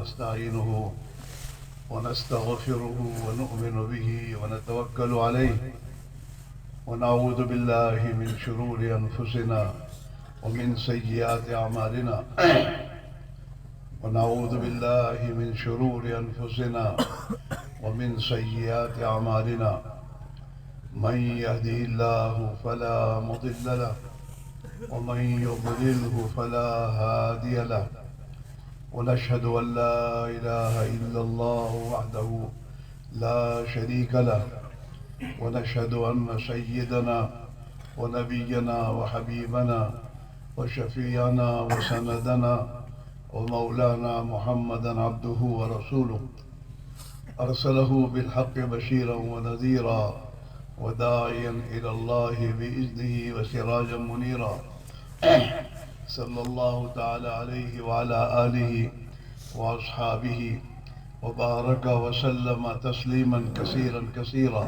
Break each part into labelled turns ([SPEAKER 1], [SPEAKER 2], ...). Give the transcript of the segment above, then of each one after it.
[SPEAKER 1] ونستعينه ونستغفره ونؤمن به ونتوكل عليه ونعوذ بالله من شرور أنفسنا ومن سيئات أعمالنا ونعوذ بالله من شرور أنفسنا ومن سيئات أعمالنا من يهده الله فلا مضل له ومن يضلله فلا هادي له ونشهد أن لا إله إلا الله وحده لا شريك له ونشهد أن سيدنا ونبينا وحبيبنا وشفيعنا وسندنا ومولانا محمدا عبده ورسوله أرسله بالحق بشيرا ونذيرا وداعيا إلى الله بإذنه وسراجا منيرا صلى الله تعالى عليه وعلى آله وأصحابه وبارك وسلم تسليما كثيرا كثيرا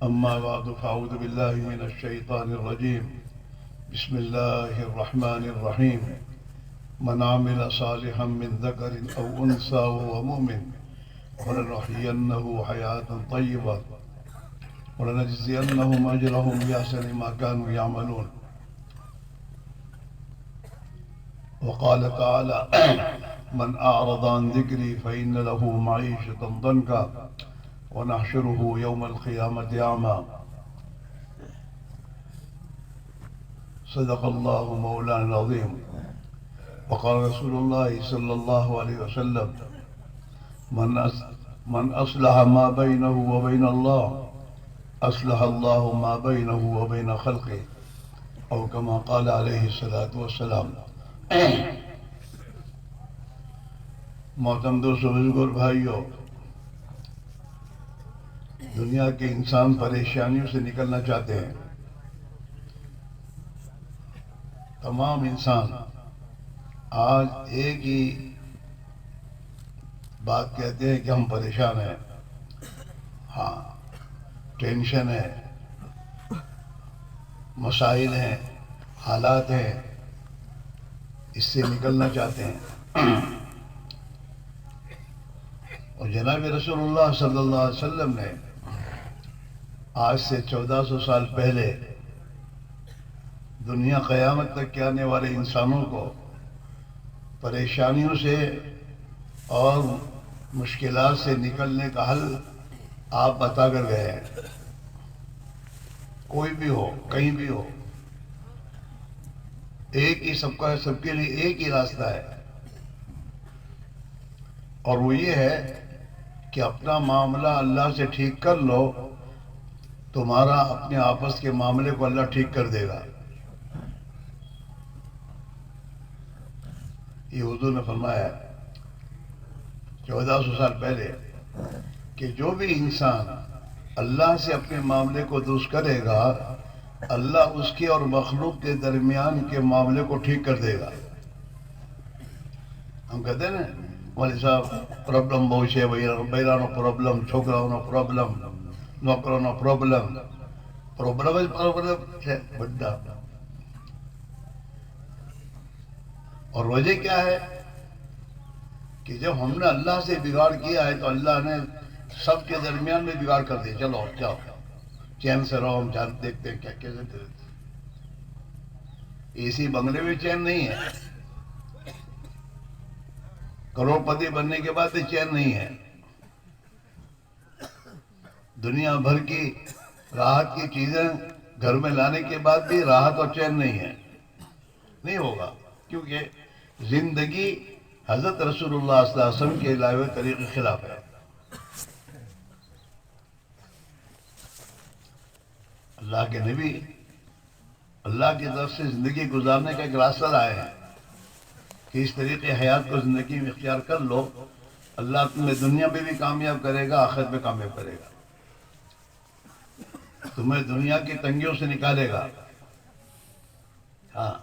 [SPEAKER 1] أما بعد فأعوذ بالله من الشيطان الرجيم بسم الله الرحمن الرحيم من عمل صالحا من ذكر أو أنثى وهو مؤمن ولنحيينه حياة طيبة ولنجزينهم أجرهم بأحسن ما كانوا يعملون وقال تعالى من أعرض عن ذكري فإن له معيشة ضنكا ونحشره يوم القيامة أعمى صدق الله مولانا العظيم وقال رسول الله صلى الله عليه وسلم من أصلح ما بينه وبين الله أصلح الله ما بينه وبين خلقه أو كما قال عليه الصلاة والسلام. محترم دوستو بزرگوں بھائیو، دنیا کے انسان پریشانیوں سے نکلنا چاہتے ہیں. تمام انسان آج ایک ہی بات کہتے ہیں کہ ہم پریشان ہیں. ہاں، ٹینشن ہے، مسائل ہیں، حالات ہیں، اس سے نکلنا چاہتے ہیں. اور جناب رسول اللہ صلی اللہ علیہ وسلم نے آج سے 1400 سال پہلے دنیا قیامت تک کے آنے والے انسانوں کو پریشانیوں سے اور مشکلات سے نکلنے کا حل آپ بتا کر گئے ہیں. کوئی بھی ہو، کہیں بھی ہو، ایک ہی سب کا ہے، سب کے لیے ایک ہی راستہ ہے، اور وہ یہ ہے کہ اپنا معاملہ اللہ سے ٹھیک کر لو، تمہارا اپنے آپس کے معاملے کو اللہ ٹھیک کر دے گا. یہ حضور نے فرمایا 1400 سال پہلے کہ جو بھی انسان اللہ سے اپنے معاملے کو درست کرے گا، اللہ اس کے اور مخلوق کے درمیان کے معاملے کو ٹھیک کر دے گا. ہم کہتے ہیں نا مولوی صاحب پرابلم بہت ہے، بیرانو پرابلم، چھوکراؤنو پرابلم، نوکرانو پرابلم ہے بڑا. اور وجہ کیا ہے کہ جب ہم نے اللہ سے بگاڑ کیا ہے تو اللہ نے سب کے درمیان میں بگاڑ کر دیا. چلو جاؤ، چین سے رہو، ہم دیکھتے ہیں کیا کیسے کرتے. اسی بنگلے میں چین نہیں ہے، کروڑ پتی بننے کے بعد بھی چین نہیں ہے. دنیا بھر کی راحت کی چیزیں گھر میں لانے کے بعد بھی راحت اور چین نہیں ہے، نہیں ہوگا. کیونکہ زندگی حضرت رسول اللہ صلی اللہ علیہ وسلم کے لائے ہوئے طریقے کے خلاف ہے. اللہ کے نبی اللہ کی طرف سے زندگی گزارنے کا ایک راستہ لائے ہیں کہ اس طریقے حیات کو زندگی میں اختیار کر لو، اللہ تمہیں دنیا میں بھی کامیاب کرے گا، آخرت میں کامیاب کرے گا، تمہیں دنیا کی تنگیوں سے نکالے گا. ہاں،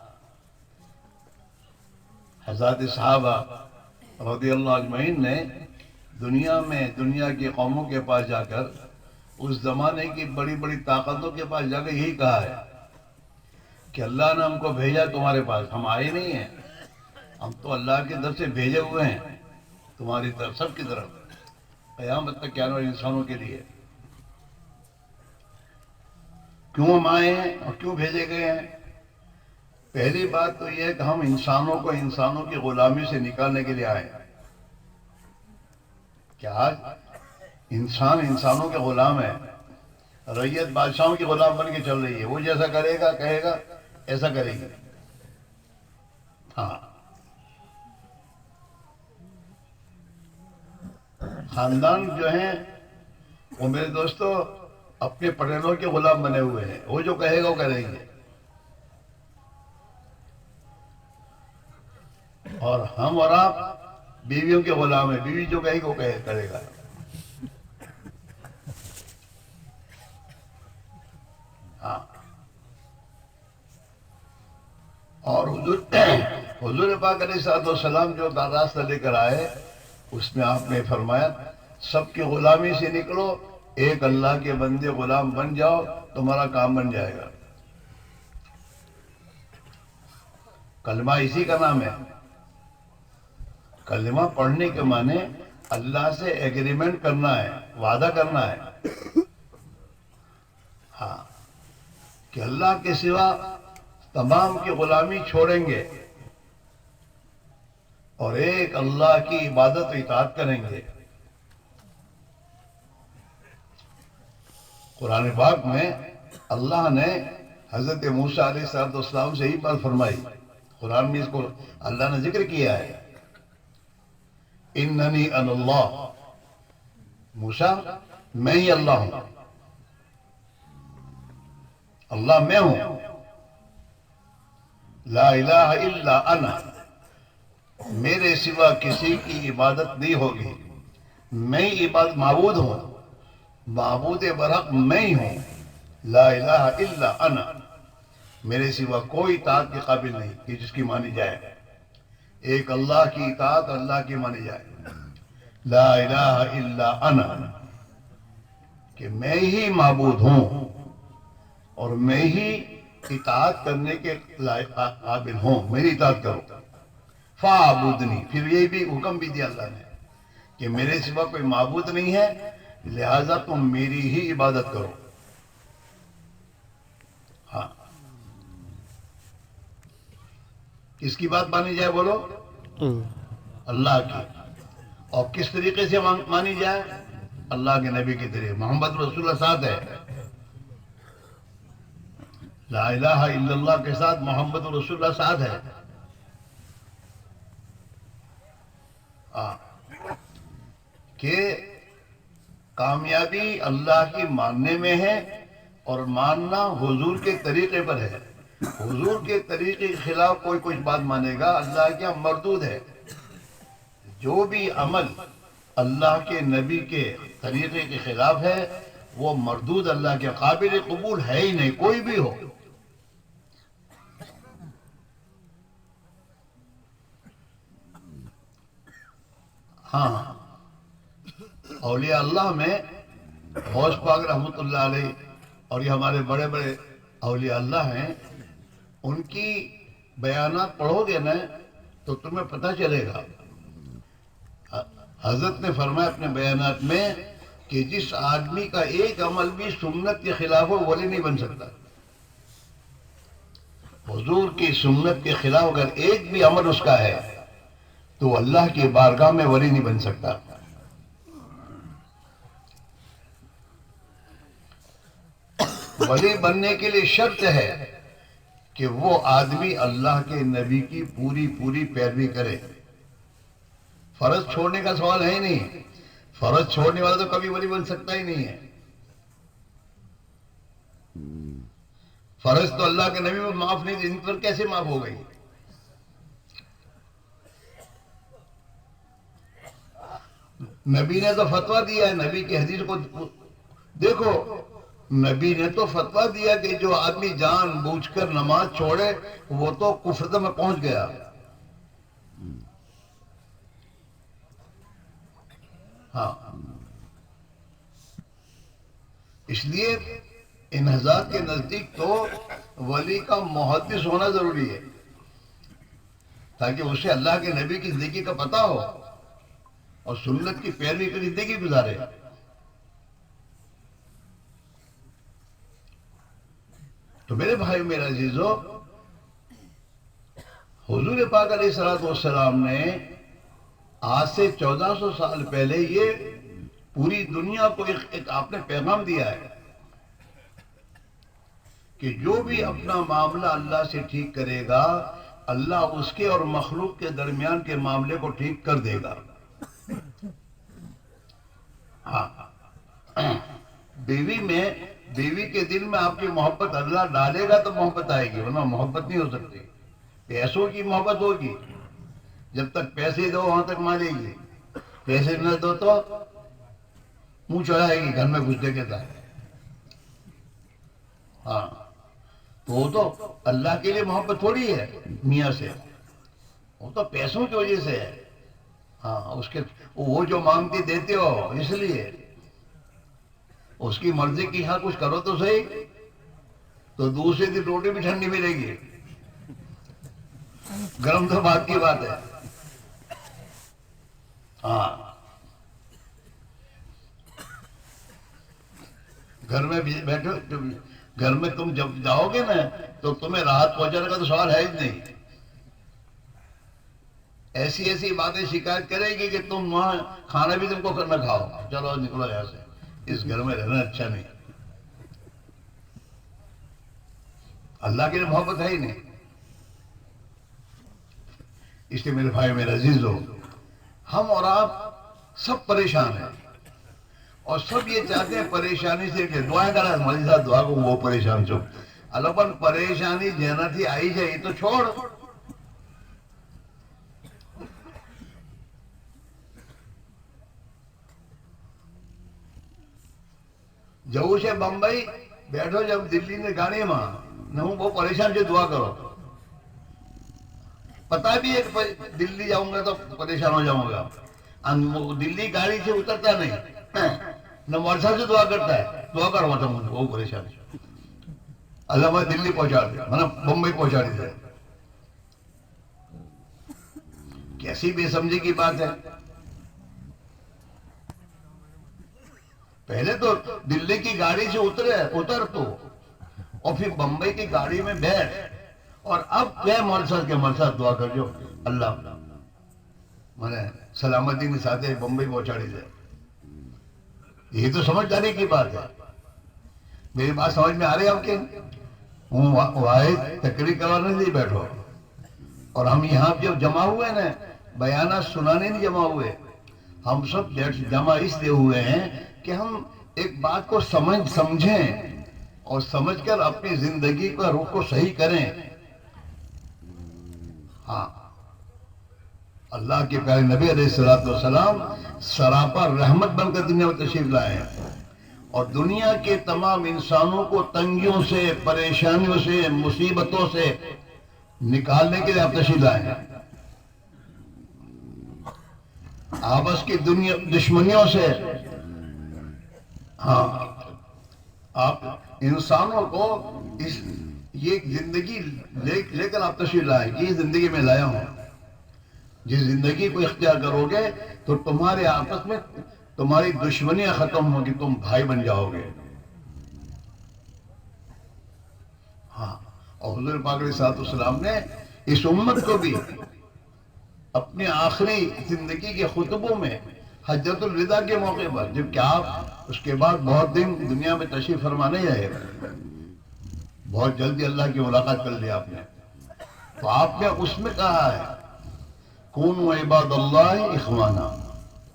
[SPEAKER 1] حضرات صحابہ رضی اللہ اجمعین نے دنیا میں دنیا کی قوموں کے پاس جا کر، اس زمانے کی بڑی بڑی طاقتوں کے پاس جا کر یہی کہا ہے کہ اللہ نے ہم کو بھیجا تمہارے پاس، ہم آئے نہیں ہیں، ہم تو اللہ کی طرف سے بھیجے ہوئے ہیں تمہاری طرف، سب کی طرف، قیامت تک آنے والے انسانوں کے لیے۔ کیوں ہم آئے ہیں اور کیوں بھیجے گئے ہیں؟ پہلی بات تو یہ ہے کہ ہم انسانوں کو انسانوں کی غلامی سے نکالنے کے لیے آئے ہیں۔ کیا آج انسان انسانوں کے غلام ہے، رعیت بادشاہوں کی غلام بن کے چل رہی ہے، وہ جیسا کرے گا کہے گا ایسا کرے گی۔ ہاں، خاندان جو ہیں وہ میرے دوستو اپنے پٹیلوں کے غلام بنے ہوئے ہیں، وہ جو کہے گا وہ کریں گے، اور ہم اور آپ بیویوں کے غلام ہیں، بیوی جو کہے گا وہ کرے گا۔ ہاں، اور حضور پاک علیہ السلام جو راستہ لے کر آئے اس میں آپ نے فرمایا سب کی غلامی سے نکلو، ایک اللہ کے بندے غلام بن جاؤ، تمہارا کام بن جائے گا۔ کلمہ اسی کا نام ہے۔ کلمہ پڑھنے کے معنی اللہ سے ایگریمنٹ کرنا ہے، وعدہ کرنا ہے، ہاں، کہ اللہ کے سوا تمام کی غلامی چھوڑیں گے اور ایک اللہ کی عبادت و اطاعت کریں گے۔ قرآن پاک میں اللہ نے حضرت موسیٰ علیہ السلام سے ہی بات فرمائی، قرآن میں اس کو اللہ نے ذکر کیا ہے، اننی انا اللہ، موسیٰ میں ہی اللہ ہوں، اللہ میں ہوں، لا الہ الا انا، میرے سوا کسی کی عبادت نہیں ہوگی، میں ہی معبود ہوں، معبود برحق میں ہی ہوں، لا الہ الا انا، میرے سوا کوئی اطاعت کے قابل نہیں کہ جس کی مانی جائے، ایک اللہ کی اطاعت اللہ کی مانی جائے، لا الہ الا انا، کہ میں ہی معبود ہوں اور میں ہی اطاعت کرنے کے قابل ہوں، میری اطاعت کرو، فاعبدنی، پھر یہ بھی حکم بھی دیا اللہ نے کہ میرے سوا کوئی معبود نہیں ہے، لہذا تم میری ہی عبادت کرو۔ ہاں، کس کی بات مانی جائے بولو؟ اللہ کی۔ اور کس طریقے سے مانی جائے؟ اللہ کے نبی کے طریقے، محمد رسول اللہ ساتھ ہے، لا الہ الا اللہ کے ساتھ محمد رسول اللہ ساتھ ہے۔ کہ کامیابی اللہ کی ماننے میں ہے، اور ماننا حضور کے طریقے پر ہے، حضور کے طریقے کے خلاف کوئی کچھ بات مانے گا اللہ کیا مردود ہے۔ جو بھی عمل اللہ کے نبی کے طریقے کے خلاف ہے وہ مردود، اللہ کے قابل قبول ہے ہی نہیں، کوئی بھی ہو۔ ہاں، اولیاء اللہ میں غوث پاک رحمۃ اللہ علیہ اور یہ ہمارے بڑے بڑے اولیاء اللہ ہیں، ان کی بیانات پڑھو گے نا تو تمہیں پتہ چلے گا۔ حضرت نے فرمایا اپنے بیانات میں کہ جس آدمی کا ایک عمل بھی سنت کے خلاف ہو ولی نہیں بن سکتا۔ حضور کی سنت کے خلاف اگر ایک بھی عمل اس کا ہے تو اللہ کی بارگاہ میں ولی نہیں بن سکتا۔ ولی بننے کے لیے شرط ہے کہ وہ آدمی اللہ کے نبی کی پوری پوری پیروی کرے۔ فرض چھوڑنے کا سوال ہے ہی نہیں، فرض چھوڑنے والا تو کبھی ولی بن سکتا ہی نہیں ہے۔ فرض تو اللہ کے نبی میں معاف نہیں، ان پر کیسے معاف ہو گئی؟ نبی نے تو فتویٰ دیا ہے، نبی کی حدیث کو دیکھو، نبی نے تو فتویٰ دیا کہ جو آدمی جان بوجھ کر نماز چھوڑے وہ تو کفر میں پہنچ گیا۔ ہاں، اس لیے ان حضرات کے نزدیک تو ولی کا محدث ہونا ضروری ہے، تاکہ اسے اللہ کے نبی کی زندگی کا پتہ ہو اور سنت کی پیروی کی زندگی گزارے۔ تو میرے بھائی میرے عزیزو، حضور پاک علیہ الصلوۃ والسلام نے آج سے 1400 سال پہلے یہ پوری دنیا کو ایک آپ نے پیغام دیا ہے کہ جو بھی اپنا معاملہ اللہ سے ٹھیک کرے گا، اللہ اس کے اور مخلوق کے درمیان کے معاملے کو ٹھیک کر دے گا۔ ہاں، بیوی کے دل میں آپ کی محبت اللہ ڈالے گا تو محبت آئے گی، ورنہ محبت نہیں ہو سکتی۔ پیسوں کی محبت ہوگی، جب تک پیسے دو وہاں تک مانے گی، پیسے نہ دو تو منہ چڑھائے گی گھر میں گھسنے کے ساتھ۔ ہاں، تو وہ تو اللہ کے لیے محبت تھوڑی ہے میاں سے، وہ تو پیسوں کی وجہ سے ہے۔ ہاں، وہ جو مانگتی دیتے ہو اس لیے، اس کی مرضی کی ہاں کچھ کرو تو صحیح، تو دوسرے دن روٹی بھی ٹھنڈی ملے گی، گرم تو بات کی بات ہے۔ ہاں، گھر میں بیٹھو، گھر میں تم جب جاؤ گے نا تو تمہیں راحت پہنچانے کا تو سوال ہے ہی نہیں۔ ایسی ایسی باتیں شکایت کرے گی کہ تم وہاں کھانا بھی تم کو کرنا کھاؤ، چلو نکلو یہاں سے، اس گھر میں رہنا اچھا نہیں۔ اللہ کے لیے محبت ہے ہی نہیں۔ اس لیے میرے بھائی میرے عزیزو، ہم اور آپ سب پریشان ہیں، اور سب یہ چاہتے ہیں پریشانی سے کہ دعائیں کرا ہماری ساتھ دعا کو وہ پریشان چھو البن پریشانی جینا تھی آئی جائے تو چھوڑ۔ جب سے بمبئی بیٹھو، جب دلی نے گاڑی ماں نہ ہوں وہ پریشان سے دعا کرو، پتا بھی ہے کہ دلی جاؤں گا تو پریشان ہو جاؤں گا، دلی گاڑی سے اترتا نہیں، نہ ورثہ سے دعا کرتا ہے، دعا کرو مطلب وہ پریشان، اللہ میں دلی پہنچا دیا، بمبئی پہنچا دی جائے۔ کیسی بے سمجھی کی بات ہے۔ پہلے تو دلی کی گاڑی سے اتر تو، اور پھر بمبئی کی گاڑی میں بیٹھ، اور اب کیا مرسد کے مرسد دعا کر جو اللہ میں سلامتی کے ساتھ بمبئی پہنچا دی جائے۔ یہ تو سمجھداری کی بات ہے۔ میری بات سمجھ میں آ رہی ہے آپ کے؟ واحد تقریر کروانے نہیں بیٹھو، اور ہم یہاں جب جمع ہوئے نا بیانات سنانے نہیں جمع ہوئے، ہم سب جمع اس لیے ہوئے ہیں کہ ہم ایک بات کو سمجھیں اور سمجھ کر اپنی زندگی کا رخ کو صحیح کریں۔ ہاں، اللہ کے پیارے نبی علیہ السلام سراپا رحمت بن کر دنیا میں تشریف لائے ہیں، اور دنیا کے تمام انسانوں کو تنگیوں سے، پریشانیوں سے، مصیبتوں سے نکالنے کے لیے آپ تشریف لائے ہیں۔ آپس کی دشمنیوں سے، ہاں، آپ انسانوں کو یہ زندگی لے کر آپ تشریف لائے کہ یہ زندگی میں لایا ہوں۔ جس زندگی کو اختیار کرو گے تو تمہارے آپس میں تمہاری دشمنیاں ختم ہوگی، تم بھائی بن جاؤ گے۔ ہاں، اور حضور پاک علیہ الصلوۃ والسلام نے اس امت کو بھی اپنے آخری زندگی کے خطبوں میں حجۃ الوداع کے موقع پر، جبکہ آپ اس کے بعد بہت دن دنیا میں تشریف فرما نہیں رہے، بہت جلدی اللہ کی ملاقات کر لی آپ نے، تو آپ نے اس میں کہا ہے کونوا عباد اللہ اخوانا،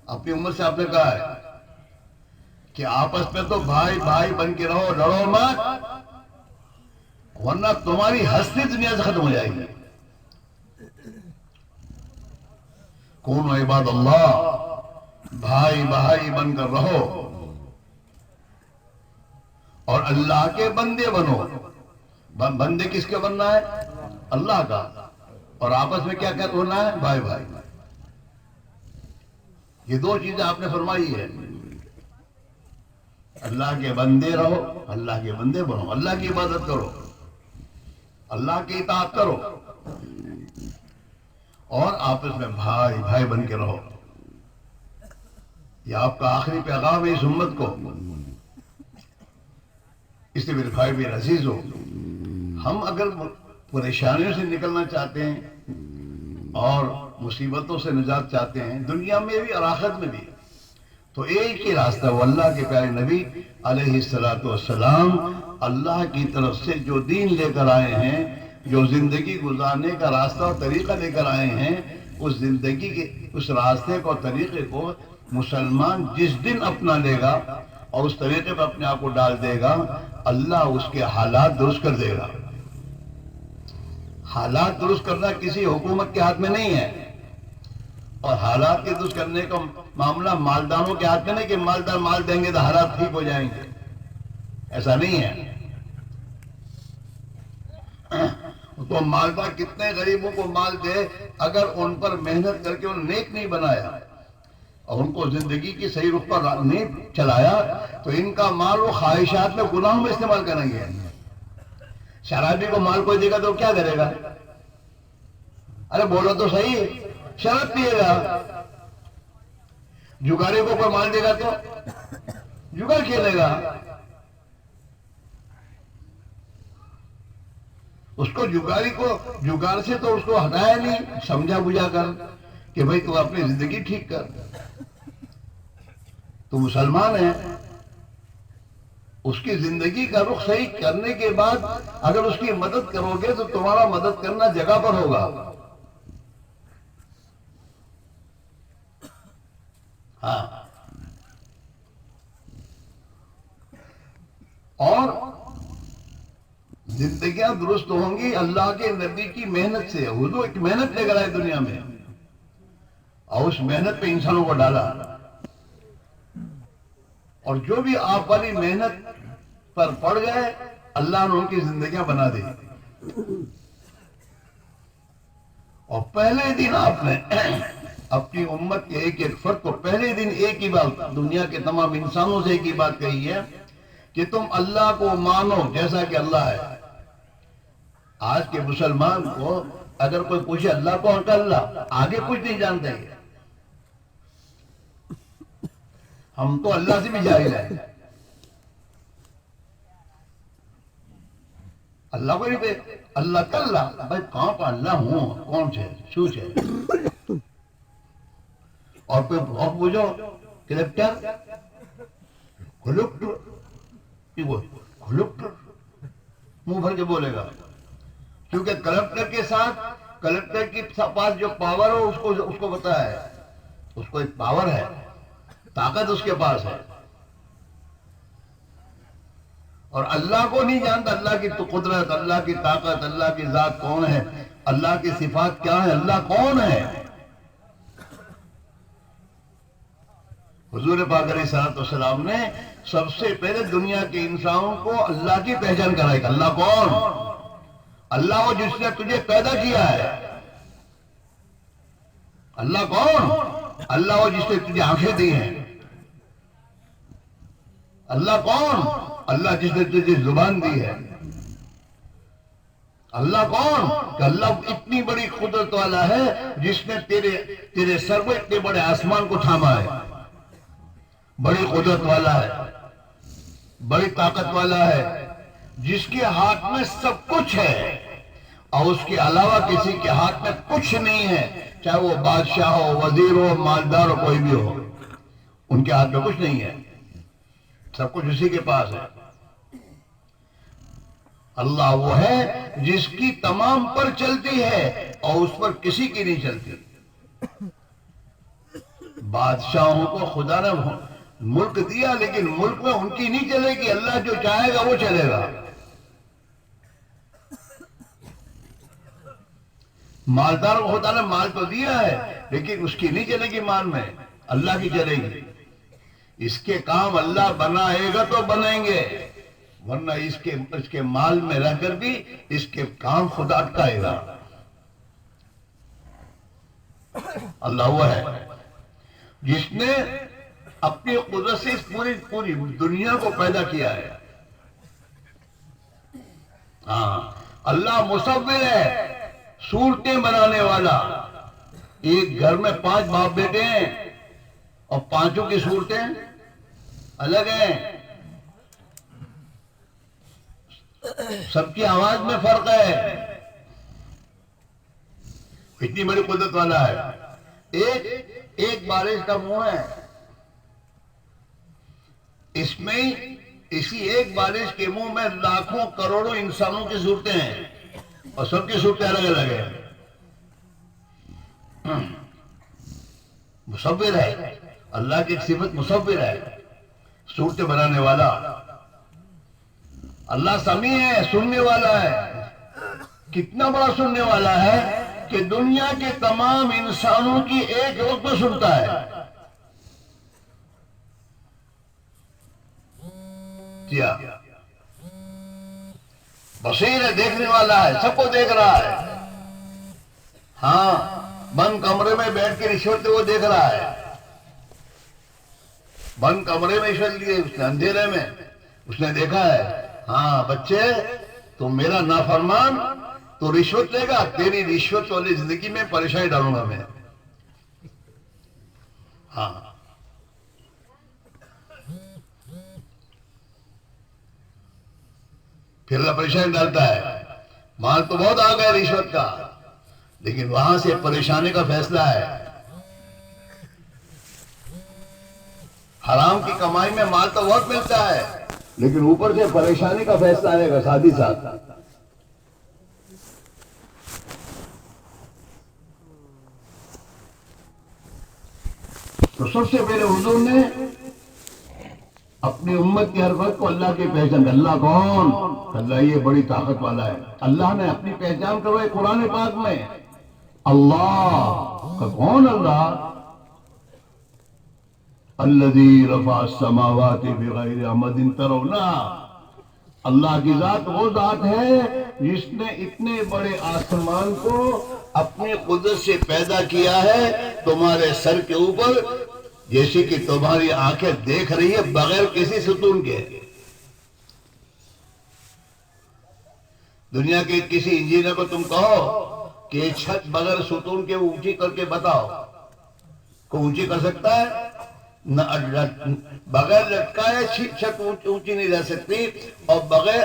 [SPEAKER 1] اپنی امت سے آپ نے کہا ہے کہ آپس میں تو بھائی بھائی بن کے رہو، لڑو مت، ورنہ تمہاری ہستی دنیا سے ختم ہو جائے گی۔ کونوا عباد اللہ، بھائی بھائی بن کر رہو اور اللہ کے بندے بنو۔ بندے کس کے بننا ہے؟ اللہ کا، اور آپس میں کیا ہونا ہے؟ بھائی بھائی۔ یہ دو چیزیں آپ نے فرمائی ہے، اللہ کے بندے رہو، اللہ کے بندے بنو، اللہ کی عبادت کرو، اللہ کی اطاعت کرو، اور آپس میں بھائی بھائی بن کے رہو. یہ آپ کا آخری پیغام ہے اس امت کو. اس لیے میرے بھائی میرے عزیز ہو، ہم اگر پریشانیوں سے نکلنا چاہتے ہیں اور مصیبتوں سے نجات چاہتے ہیں، دنیا میں بھی اور آخرت میں بھی، تو ایک ہی راستہ، وہ اللہ کے پیارے نبی علیہ السلام اللہ کی طرف سے جو دین لے کر آئے ہیں، جو زندگی گزارنے کا راستہ اور طریقہ لے کر آئے ہیں، اس زندگی کے اس راستے کو اور طریقے کو مسلمان جس دن اپنا لے گا اور اس طریقے پر اپنے آپ کو ڈال دے گا، اللہ اس کے حالات درست کر دے گا. حالات درست کرنا کسی حکومت کے ہاتھ میں نہیں ہے، اور حالات کے درست کرنے کا معاملہ مالداروں کے ہاتھ میں نہیں کہ مالدار مال دیں گے تو حالات ٹھیک ہو جائیں گے. ایسا نہیں ہے. تو مالدار کتنے غریبوں کو مال دے، اگر ان پر محنت کر کے انہیں نیک نہیں بنایا اور ان کو زندگی کی صحیح رخ پر نہیں چلایا، تو ان کا مال وہ خواہشات میں گناہوں میں استعمال کریں گے. شرابی کو مال کوئی دے گا تو کیا کرے گا؟ ارے بولو تو صحیح، شراب پیے گا. جگاری کو کوئی مال دے گا تو جگار کھیلے گا. اس کو جگار سے تو اس کو ہٹایا نہیں، سمجھا بجھا کر کہ بھئی تو اپنی زندگی ٹھیک کر. تو مسلمان ہے، اس کی زندگی کا رخ صحیح کرنے کے بعد اگر اس کی مدد کرو گے تو تمہارا مدد کرنا جگہ پر ہوگا. ہاں، اور زندگیاں درست ہوں گی اللہ کے نبی کی محنت سے. حضور ایک محنت لے کر آئے دنیا میں، اور اس محنت پہ انسانوں کو ڈالا، اور جو بھی آپ والی محنت پر پڑ گئے اللہ نے ان کی زندگیاں بنا دی. اور پہلے دن آپ نے اپنی امت کے ایک ایک فرد کو پہلے دن ایک ہی بات، دنیا کے تمام انسانوں سے ایک ہی بات کہی ہے کہ تم اللہ کو مانو جیسا کہ اللہ ہے. آج کے مسلمان کو اگر کوئی پوچھے اللہ کون کا، اللہ آگے کچھ نہیں جانتے. ہم تو اللہ سے بھی جاہل ہیں. اللہ کو نہیں پہ اللہ کا اللہ، بھائی کہاں کا اللہ ہوں، کون سے شو سے. اور کوئی بہت بوجھو کلیکٹر کلیکٹر منہ بھر کے بولے گا، کیونکہ کلیکٹر کے ساتھ کلیکٹر کی پاس جو پاور ہو اس کو پتا ہے، اس کو ایک پاور ہے، طاقت اس کے پاس ہے. اور اللہ کو نہیں جانتا، اللہ کی تو قدرت، اللہ کی طاقت، اللہ کی ذات کون ہے، اللہ کی صفات کیا ہے، اللہ کون ہے. حضور پاک علیہ السلام نے سب سے پہلے دنیا کے انسانوں کو اللہ کی پہچان کرائی. اللہ کون؟ اللہ وہ جس نے تجھے پیدا کیا ہے. اللہ کون؟ اللہ وہ جس نے تجھے آنکھیں دی ہیں. اللہ کون؟ اللہ جس نے تجھے زبان دی ہے. اللہ کون؟ کہ اللہ اتنی بڑی قدرت والا ہے جس نے تیرے سر کو اتنے بڑے آسمان کو تھاما ہے. بڑی قدرت والا ہے، بڑی طاقت والا ہے، جس کے ہاتھ میں سب کچھ ہے اور اس کے علاوہ کسی کے ہاتھ میں کچھ نہیں ہے. چاہے وہ بادشاہ ہو، وزیر ہو، مالدار ہو، کوئی بھی ہو، ان کے ہاتھ میں کچھ نہیں ہے، سب کچھ اسی کے پاس ہے. اللہ وہ ہے جس کی تمام پر چلتی ہے اور اس پر کسی کی نہیں چلتی. بادشاہوں کو خدا نے ملک دیا لیکن ملک میں ان کی نہیں چلے گی، اللہ جو چاہے گا وہ چلے گا. مالدار کو خدا نے مال تو دیا ہے لیکن اس کی نہیں چلے گی مال میں، اللہ کی چلے گی. اس کے کام اللہ بنائے گا تو بنائیں گے، ورنہ اس کے مال میں رہ کر بھی اس کے کام خدا اٹکائے گا. اللہ وہ ہے جس نے اپنی قدرت سے پوری دنیا کو پیدا کیا ہے. ہاں، اللہ مصور ہے، صورتیں بنانے والا. ایک گھر میں 5 باپ بیٹے ہیں اور پانچوں کی صورتیں الگ ہیں، سب کی آواز میں فرق ہے، اتنی بڑی قدرت والا ہے۔ ایک بارش کا منہ ہے، اس میں اسی ایک بارش کے منہ میں لاکھوں کروڑوں انسانوں کی صورتیں ہیں اور سب کی صورتیں الگ الگ ہیں۔ مصور ہے، اللہ کی ایک صفت مصور ہے، صورتیں بنانے والا۔ اللہ سمیع ہے، سننے والا ہے، کتنا بڑا سننے والا ہے کہ دنیا کے تمام انسانوں کی ایک وقت میں سنتا ہے۔ کیا بصیر ہے، دیکھنے والا ہے، سب کو دیکھ رہا ہے۔ ہاں، بند کمرے میں بیٹھ کے رشوت وہ دیکھ رہا ہے، بند کمرے میں رشوت لیے اس نے، اندھیرے میں اس نے دیکھا ہے۔ ہاں بچے، تم میرا نافرمان تو رشوت لے گا، تیری رشوت والی زندگی میں پریشانی ڈالوں گا میں۔ ہاں، پھر اللہ پریشانی ڈالتا ہے۔ مال تو بہت آ گیا رشوت کا، لیکن وہاں سے پریشانی کا فیصلہ ہے۔ حرام کی کمائی میں مال تو بہت ملتا ہے، لیکن اوپر سے پریشانی کا فیصلہ آئے گا ساتھ ہی ساتھ۔ تو سب سے پہلے حضور نے اپنی امت کے ہر وقت کو اللہ کی پہچان، اللہ کون؟ اللہ یہ بڑی طاقت والا ہے۔ اللہ نے اپنی پہچان کروائی قرآن پاک میں، اللہ کا کون؟ اللہ الذی رفع السماوات بغیر عمد ترونها، اللہ کی ذات وہ ذات ہے جس نے اتنے بڑے آسمان کو اپنی قدرت سے پیدا کیا ہے تمہارے سر کے اوپر، جیسے کہ تمہاری آنکھیں دیکھ رہی ہے بغیر کسی ستون کے۔ دنیا کے کسی انجینئر کو تم کہو کہ یہ چھت بغیر ستون کے اونچی کر کے بتاؤ، کوئی اونچی کر سکتا ہے؟ بغیر لٹکائے چھت اونچی نہیں رہ سکتی، اور بغیر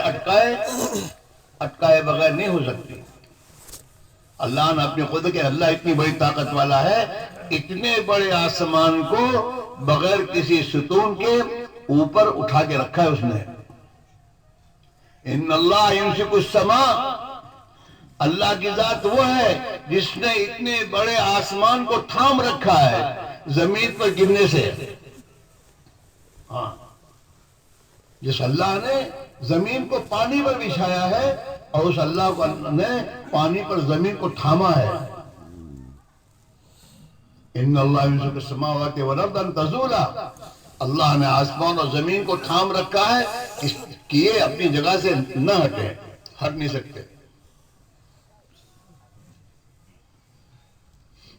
[SPEAKER 1] اٹکائے بغیر نہیں ہو سکتی۔ اللہ نے اپنی خود کے، اللہ اتنی بڑی طاقت والا ہے، اتنے بڑے آسمان کو بغیر کسی ستون کے اوپر اٹھا کے رکھا ہے اس نے۔ ان اللہ یمسک السماء، اللہ کی ذات وہ ہے جس نے اتنے بڑے آسمان کو تھام رکھا ہے زمین پر گرنے سے۔ ہاں، جس اللہ نے زمین کو پانی پر بچھایا ہے اور اس اللہ نے پانی پر زمین کو تھاما ہے۔ ان اللہ یمسک السماوات والارض ان تزولا، اللہ نے آسمان اور زمین کو تھام رکھا ہے کہ یہ اپنی جگہ سے نہ ہٹے، ہٹ نہیں سکتے۔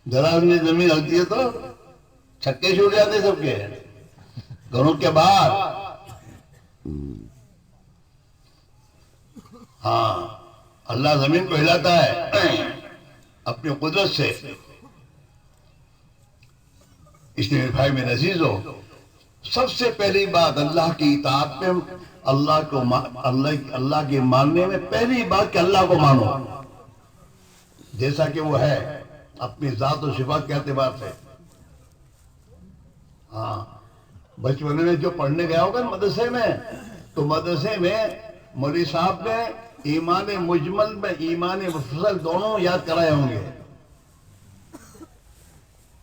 [SPEAKER 1] ذرا زمین ہلتی ہے تو چھکے چھوٹ جاتے سب کے، گھروں کے باہر۔ ہاں، اللہ زمین کو ہلاتا ہے اپنی قدرت سے۔ اس لیے بھائی میرے عزیزو، سب سے پہلی بات اللہ کی اطاعت میں، اللہ کے ماننے میں پہلی بات کہ اللہ کو مانو جیسا کہ وہ ہے اپنی ذات و صفات کے اعتبار سے۔ ہاں، بچپن میں جو پڑھنے گیا ہوگا مدرسے میں، تو مدرسے میں مولوی صاحب نے ایمان مجمل میں ایمان مفصل دونوں یاد کرائے ہوں گے۔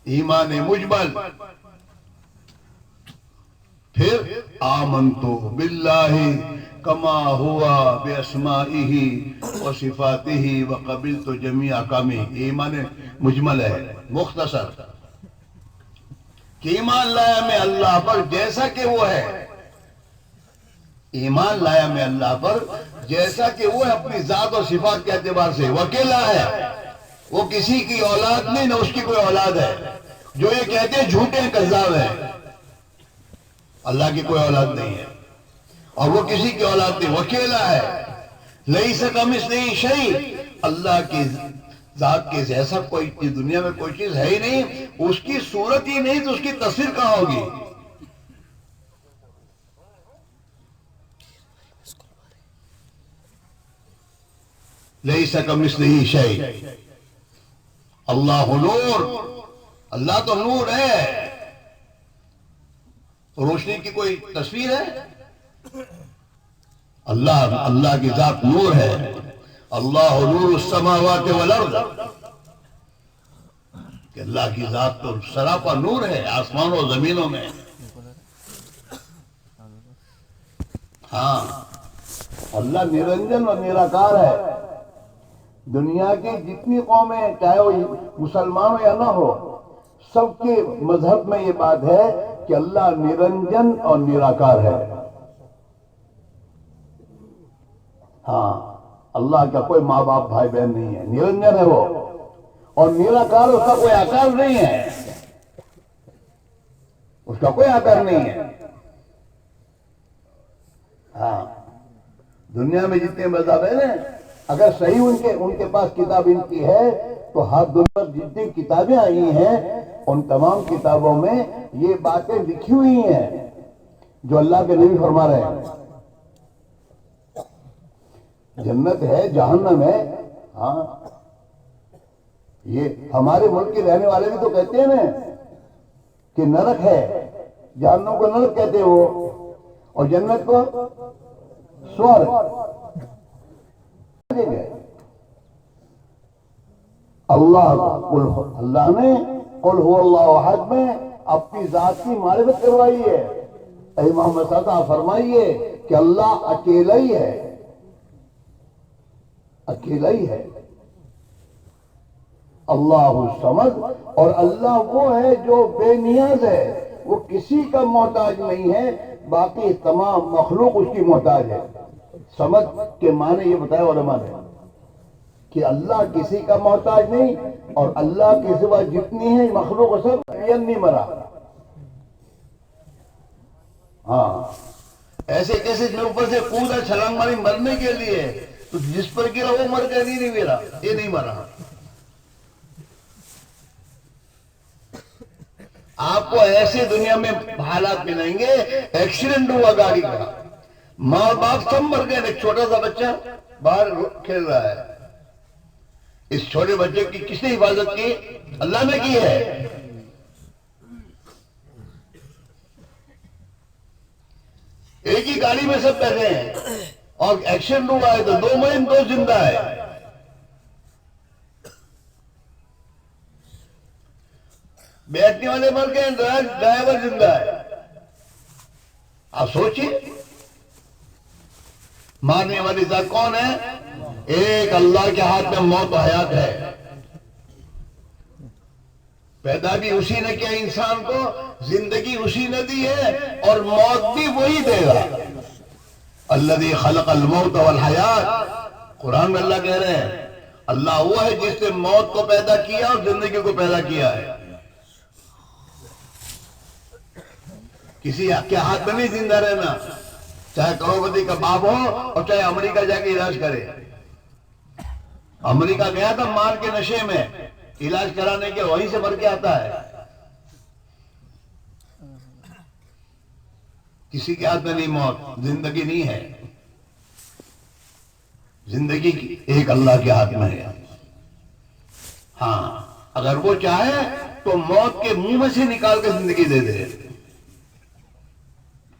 [SPEAKER 1] ایمان مجمل، پھر آمنتو باللہ کما ہوا باسمائہ وصفاتہ وقبلت جمیع احکامہ، ایمان مجمل ہے، مختصر کہ ایمان لایا میں اللہ پر جیسا کہ وہ ہے، ایمان لایا میں اللہ پر جیسا کہ وہ ہے اپنی ذات اور صفات کے اعتبار سے۔ وہ اکیلا ہے، وہ کسی کی اولاد نہیں، نہ اس کی کوئی اولاد ہے۔ جو یہ کہتے ہیں جھوٹے ہیں، کذاب ہیں، اللہ کی کوئی اولاد نہیں ہے اور وہ کسی کی اولاد نہیں، وہ اکیلا ہے۔ لیس کمثلہ شیء، اللہ کی ذات کے جیسا کوئی چیز دنیا میں کوئی چیز ہے ہی نہیں، اس کی صورت ہی نہیں تو اس کی تصویر کہاں ہوگی؟ لیس کمثلہ شیء، اللہ نور، اللہ تو نور ہے، روشنی کی کوئی تصویر ہے؟ اللہ کی ذات نور ہے، اللہ نور السماوات والارض، کہ اللہ کی ذات تو سراپا نور ہے آسمانوں و زمینوں میں۔ ہاں، اللہ نرنجن اور نراکار ہے۔ دنیا کی جتنی قومیں، چاہے وہ مسلمان ہو یا نہ ہو، سب کے مذہب میں یہ بات ہے کہ اللہ نرنجن اور نراکار ہے۔ ہاں، اللہ کا کوئی ماں باپ بھائی بہن نہیں ہے، نرنجن ہے وہ، اور نراکار اس کا کوئی آکار نہیں ہے، اس کا کوئی آکار نہیں ہے۔ ہاں، دنیا میں جتنے مذہب ہیں نا، اگر صحیح ان کے پاس کتاب ان کی ہے تو ہر دنیا جتنی کتابیں آئی ہیں ان تمام کتابوں میں یہ باتیں لکھی ہوئی ہیں جو اللہ کے نبی فرما رہے ہیں۔ جنت ہے، جہنم ہے، ہاں، یہ ہمارے ملک کے رہنے والے بھی تو کہتے ہیں نا کہ نرک ہے، جہنم کو نرک کہتے ہیں وہ، اور جنت کو سورگ۔ اللہ نے قل هو اللہ احد میں اپنی ذات کی معرفت کروائی ہے۔ اے محمد صلی اللہ علیہ وسلم فرمائیے کہ اللہ اکیلا ہی ہے، اکیلا ہی ہے، اللہ الصمد، اور اللہ وہ ہے جو بے نیاز ہے، وہ کسی کا محتاج نہیں ہے، باقی تمام مخلوق اس کی محتاج ہے۔ سمجھ کے معنی یہ بتایا علماء نے کہ اللہ کسی کا محتاج نہیں، اور اللہ کے سوا جتنی ہیں مخلوق سب نہیں مرا۔ ہاں، ایسے کیسے میں اوپر سے کودا چھلانگ ماری مرنے کے لیے، تو جس پر گرا وہ مر گیا، نہیں میرا، یہ نہیں مرا۔ آپ کو ایسے دنیا میں حالات ملیں گے، ایکسیڈنٹ ہوا گاڑی کا، ماں باپ سب مر گئے، ایک چھوٹا سا بچہ باہر کھیل رہا ہے۔ اس چھوٹے بچے کی کس نے حفاظت کی؟ اللہ نے کی ہے۔ ایک ہی گاڑی میں سب بیٹھے ہیں، اور ایکسیڈنٹ ہوا ہے تو 2 مین 2 زندہ ہے۔ بیٹھنے والے مر گئے، ڈرائیور زندہ ہے۔ آپ سوچئے، مارنے والی ذات کون ہے؟ ایک اللہ کے ہاتھ میں موت و حیات ہے۔ پیدا بھی اسی نے کیا انسان کو، زندگی اسی نے دی ہے، اور موت بھی وہی دے گا۔ الذی خلق الموت والحیات، قرآن میں اللہ کہہ رہے ہیں اللہ وہ ہے جس نے موت کو پیدا کیا اور زندگی کو پیدا کیا ہے۔ کسی کے ہاتھ میں نہیں زندہ رہنا، چاہے کروڑپتی کا باپ ہو اور چاہے امریکہ جا کے علاج کرے۔ امریکہ گیا تھا مار کے نشے میں علاج کرانے کے، وہیں سے مر کے آتا ہے۔ کسی کے ہاتھ میں نہیں موت، زندگی نہیں ہے، زندگی ایک اللہ کے ہاتھ میں ہے۔ ہاں، اگر وہ چاہے تو موت کے منہ میں سے نکال کے زندگی دے دے،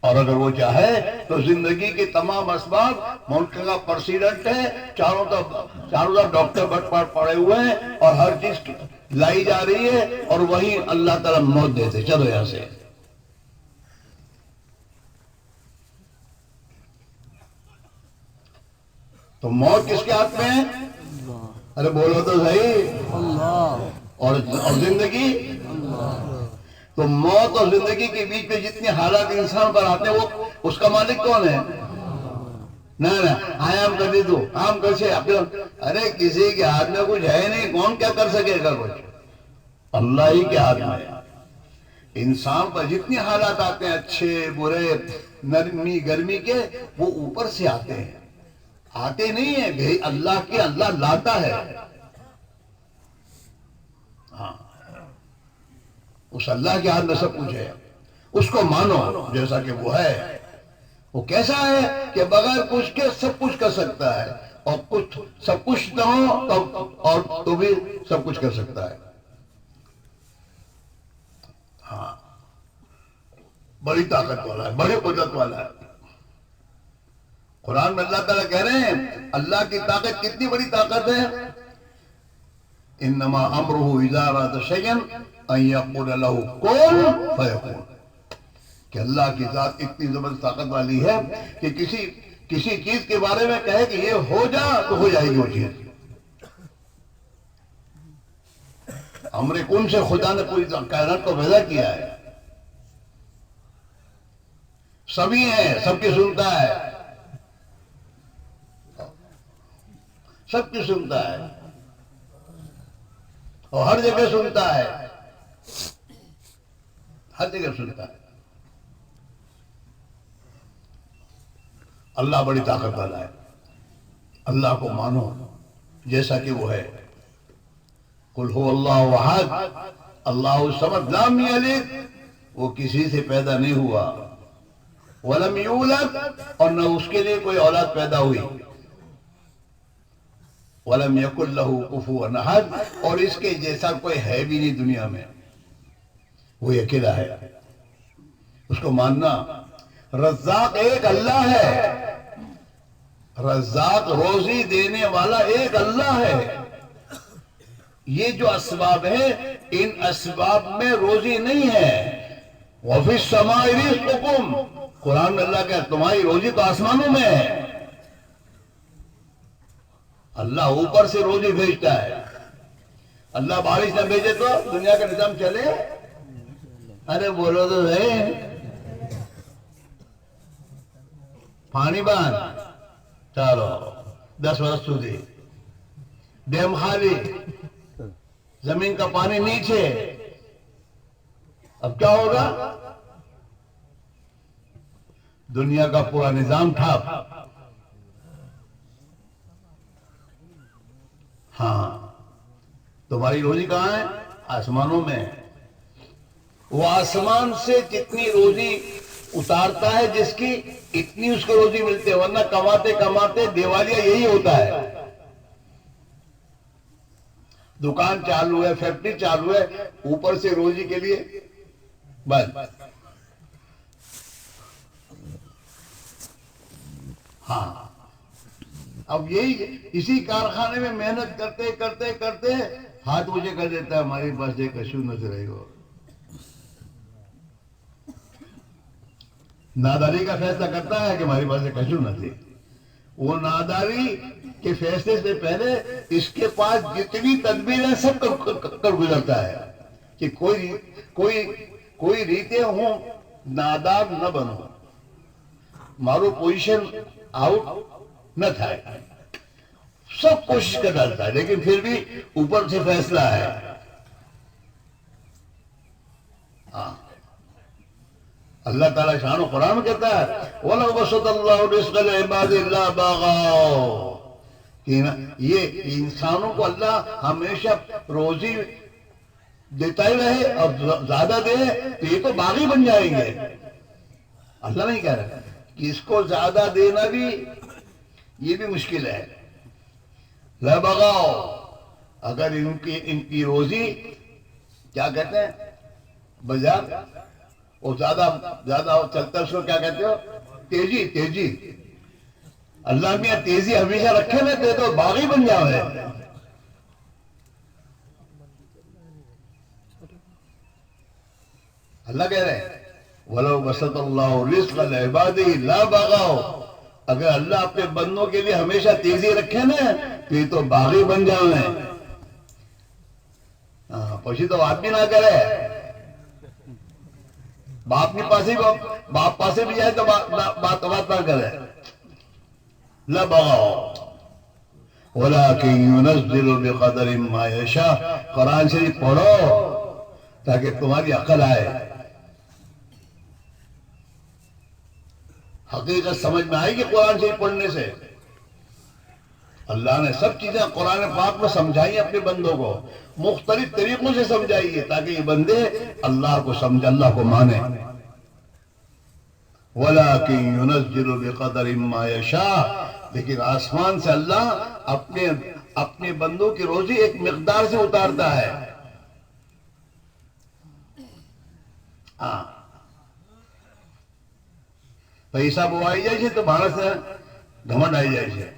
[SPEAKER 1] اور اگر وہ چاہے تو زندگی کے تمام اسباب، ملک کا پریزیڈنٹ ہے، چاروں طرف ڈاکٹر پڑے ہوئے ہیں، اور ہر چیز لائی جا رہی ہے، اور وہی اللہ تعالیٰ موت دیتے، چلو یہاں سے۔ تو موت کس کے ہاتھ میں ہے؟ ارے بولو تو صحیح۔ اور زندگی؟ تو موت اور زندگی کے بیچ میں جتنے حالات انسان پر آتے ہیں، وہ اس کا مالک کون ہے؟ نہ آیام کر دی تو عام کر سے، ارے کسی کے ہاتھ میں کچھ ہے نہیں، کون کیا کر سکے گا؟ کچھ اللہ ہی کے ہاتھ میں ہے۔ انسان پر جتنے حالات آتے ہیں، اچھے برے، نرمی گرمی کے، وہ اوپر سے آتے ہیں، آتے نہیں ہیں، اللہ لاتا ہے۔ اس اللہ کے ہاتھ میں سب کچھ ہے، اس کو مانو جیسا کہ وہ ہے۔ وہ کیسا ہے کہ بغیر کچھ کے سب کچھ کر سکتا ہے، اور کچھ سب کچھ نہ ہو تو بھی سب کچھ کر سکتا ہے۔ ہاں، بڑی طاقت والا ہے، بڑی قدرت والا ہے۔ قرآن میں اللہ تعالیٰ کہہ رہے ہیں اللہ کی طاقت کتنی بڑی طاقت ہے۔ انما امرہ اذا اراد شیئا ان یقول له کن فیکون، کہ اللہ کی ذات اتنی زبردست طاقت والی ہے کہ کسی چیز کے بارے میں کہے کہ یہ ہو جا تو ہو جائے گی وہ چیز۔ امر کن سے خدا نے پوری کائنات کو پیدا کیا ہے، سبھی ہیں، سب کی سنتا ہے، سب کی سنتا ہے، اور ہر جگہ سنتا ہے، ہر جگہ سنتا ہے۔ اللہ بڑی طاقت والا ہے، اللہ کو مانو جیسا کہ وہ ہے۔ قل هو اللہ احد اللہ الصمد لم یلد، وہ کسی سے پیدا نہیں ہوا، ولم یولد، اور نہ اس کے لیے کوئی اولاد پیدا ہوئی، ولم یکن لہ کفوا احد، اور اس کے جیسا کوئی ہے بھی نہیں دنیا میں، وہ اکیلا ہے، اس کو ماننا۔ رزاق ایک اللہ ہے، رزاق روزی دینے والا ایک اللہ ہے۔ یہ جو اسباب ہیں ان اسباب میں روزی نہیں ہے۔ وَفِي السَّمَاءِ رِزْقُكُمْ، قرآن میں اللہ کہتا ہے تمہاری روزی تو آسمانوں میں ہے۔ اللہ اوپر سے روزی بھیجتا ہے۔ اللہ بارش نہ بھیجے تو دنیا کا نظام چلے؟ ارے بولو تو صحیح، پانی بند، چلو 10 برس سودی، ڈیم خالی، زمین کا پانی نیچے، اب کیا ہوگا؟ دنیا کا پورا نظام ٹھپ۔ ہاں، تمہاری روزی کہاں ہے؟ آسمانوں میں۔ وہ آسمان سے جتنی روزی اتارتا ہے جس کی، اتنی اس کو روزی ملتی ہے، ورنہ کماتے کماتے دیوالیہ یہی ہوتا ہے۔ دکان چالو ہے، فیکٹری چالو ہے، اوپر سے روزی کے لیے بس۔ ہاں، اب یہی اسی کارخانے میں محنت کرتے کرتے کرتے ہاتھ مجھے کر دیتا ہے ہماری پاس ایک کشو نہ سے رہے گا۔ ناداری کا فیصلہ کرتا ہے کہ ہماری پاس ایک کشو نہ تھی، وہ ناداری کے فیصلے سے پہلے اس کے پاس جتنی تدبیریں سب کر گزرتا ہے کہ کوئی ریتے ہوں نادار نہ بنو، مارو پوزیشن آؤٹ نہ تھا، سب کوشش کر ڈالتا ہے، لیکن پھر بھی اوپر سے فیصلہ ہے۔ ہاں، اللہ تعالیٰ شان و قرآن میں کہتا ہے وَلَوْ بَسَطَ اللَّهُ الرِّزْقَ لِعِبَادِهِ لَبَغَوْا، کہ یہ انسانوں کو اللہ ہمیشہ روزی دیتا ہی رہے اور زیادہ دے تو یہ تو باغی بن جائیں گے۔ اللہ نہیں کہہ رہا کہ اس کو زیادہ دینا بھی یہ بھی مشکل ہے۔ لَبَغَوْا، اگر ان کی روزی کیا کہتے ہیں بازار، وہ زیادہ چلتا ہے، اس کو کیا کہتے ہو؟ تیزی۔ اللہ میاں تیزی ہمیشہ رکھے رہتے تو باغی بن جاؤ ہے۔ اللہ کہہ رہے ہیں وَلَوْ بَسَطَ اللَّهُ الرِّزْقَ لِعِبَادِهِ لَبَغَوْا، اگر اللہ اپنے بندوں کے لیے ہمیشہ تیزی رکھے نا تو یہ تو باغی بن جاؤ ہیں۔ پوچھی تو بات بھی نہ کرے، باپ پاسے بھی جائے تو بات نہ کرے۔ لَبَغَوْا وَلَكِنْ يُنَزِّلُ بِقَدَرٍ مَا يَشَاءُ، قرآن شریف پڑھو تاکہ تمہاری عقل آئے، حقیقت سمجھ میں آئے گی قرآن شریف پڑھنے سے۔ اللہ نے سب چیزیں قرآن پاک میں سمجھائی اپنے بندوں کو، مختلف طریقوں سے سمجھائی ہے تاکہ یہ بندے اللہ کو سمجھ، اللہ کو مانے۔ وَلَٰكِن يُنَزِّلُ بِقَدَرٍ مَّا يَشَاءُ، لیکن آسمان سے اللہ اپنے بندوں کی روزی ایک مقدار سے اتارتا ہے۔ ہاں پیسہ بوائی جائے تو بھارت سے گھمنڈ آئی جائے۔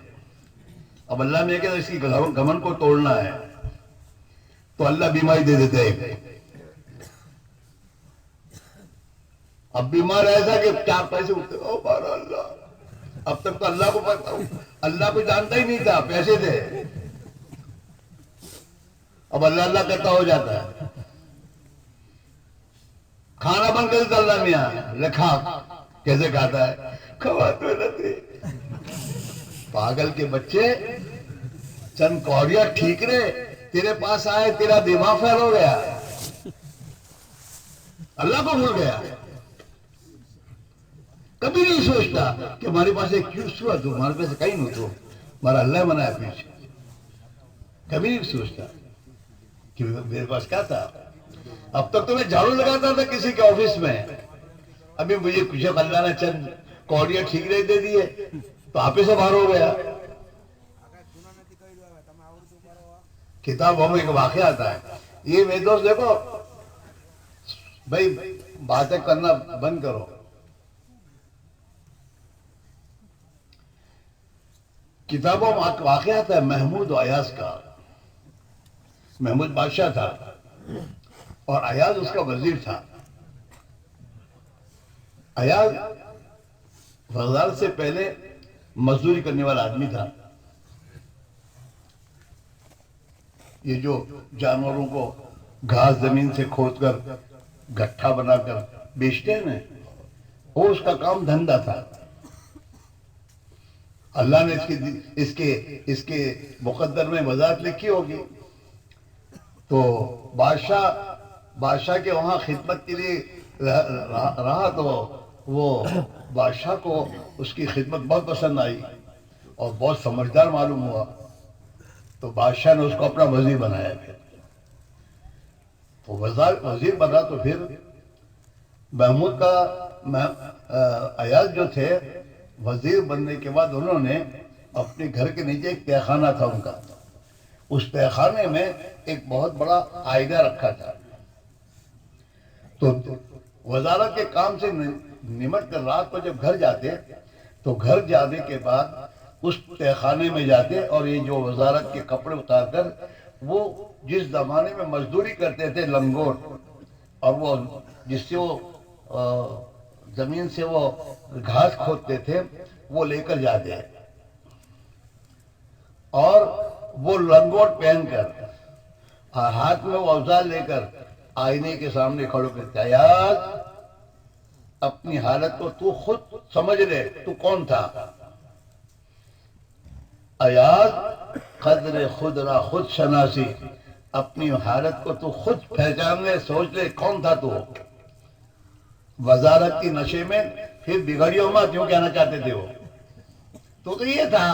[SPEAKER 1] اب اللہ نے کہا اس کی گھمنڈ کو توڑنا ہے تو اللہ بیماری دے دیتے ہیں۔ اب بیمار ایسا کہ 4 پیسے اٹھتے، او بارہ اللہ، اب تک تو اللہ کو پتا ہوں، اللہ کو جانتا ہی نہیں تھا، پیسے تھے، اب اللہ اللہ کرتا ہو جاتا ہے۔ کھانا بند کر دیتا اللہ میاں، لکھا کیسے کھاتا ہے، کھواتے رہتے۔ پاگل کے بچے، چند کوڑیاں ٹھیک رہے تیرے پاس آئے، تیرا دماغ فیل ہو گیا، اللہ کو بھول گیا۔ کبھی نہیں سوچتا کہ ہمارے پاس ایک چیز ہوا تو ہمارے پاس کہیں نہیں تو ہمارا اللہ بنایا پیچھے، کبھی نہیں سوچتا کہ میرے پاس کیا تھا۔ اب تک تو میں جھاڑو لگاتا تھا کسی کے آفس میں، ابھی مجھے کچھ اللہ نے چند کوڑیاں ٹھیک رہے دے دیے تو آپ ہی سے باہر ہو گیا۔ کتابوں میں ایک واقعہ آتا ہے، یہ میرے دوست دیکھو بھائی باتیں کرنا بند کرو۔ کتابوں میں واقعہ آتا ہے محمود و ایاز کا۔ محمود بادشاہ تھا اور ایاز اس کا وزیر تھا۔ ایاز وزارت سے پہلے مزدوری کرنے والا آدمی تھا۔ یہ جو جانوروں کو گھاس زمین سے کھود کر گٹھا بنا کر بیچتے ہیں نا، وہ اس کا کام دھندا تھا۔ اللہ نے اس کے مقدر میں وضاحت لکھی ہوگی تو بادشاہ کے وہاں خدمت کے لیے رہا تو وہ بادشاہ کو اس کی خدمت بہت پسند آئی اور بہت سمجھدار معلوم ہوا، تو بادشاہ نے اس کو اپنا وزیر بنایا۔ پھر تو وزیر بنا تو پھر محمود کا ایاز جو تھے وزیر بننے کے بعد انہوں نے اپنے گھر کے نیچے ایک تہہ خانہ تھا ان کا، اس تہہ خانے میں ایک بہت بڑا آئینہ رکھا تھا۔ تو وزارت کے کام سے نمٹ کر رات کو جب گھر جاتے تو گھر جانے کے بعد اس تہہ خانے میں جاتے اور یہ جو وزارت کے کپڑے اتار کر وہ جس زمانے میں مزدوری کرتے تھے لنگوٹ، اور وہ جس سے وہ زمین سے وہ گھاس کھودتے تھے وہ لے کر جاتے اور وہ لنگوٹ پہن کر اور ہاتھ میں وہ اوزار لے کر آئینے کے سامنے کھڑو کرتے، ایاز اپنی حالت کو تو خود سمجھ لے، تو کون تھا؟ ایاز قدر خود را خود شناسی، اپنی حالت کو تو خود پہچان لے، سوچ لے کون تھا تو۔ وزارت کی نشے میں پھر بگڑیوں مت، کیوں کہنا چاہتے تھے وہ تو یہ تھا۔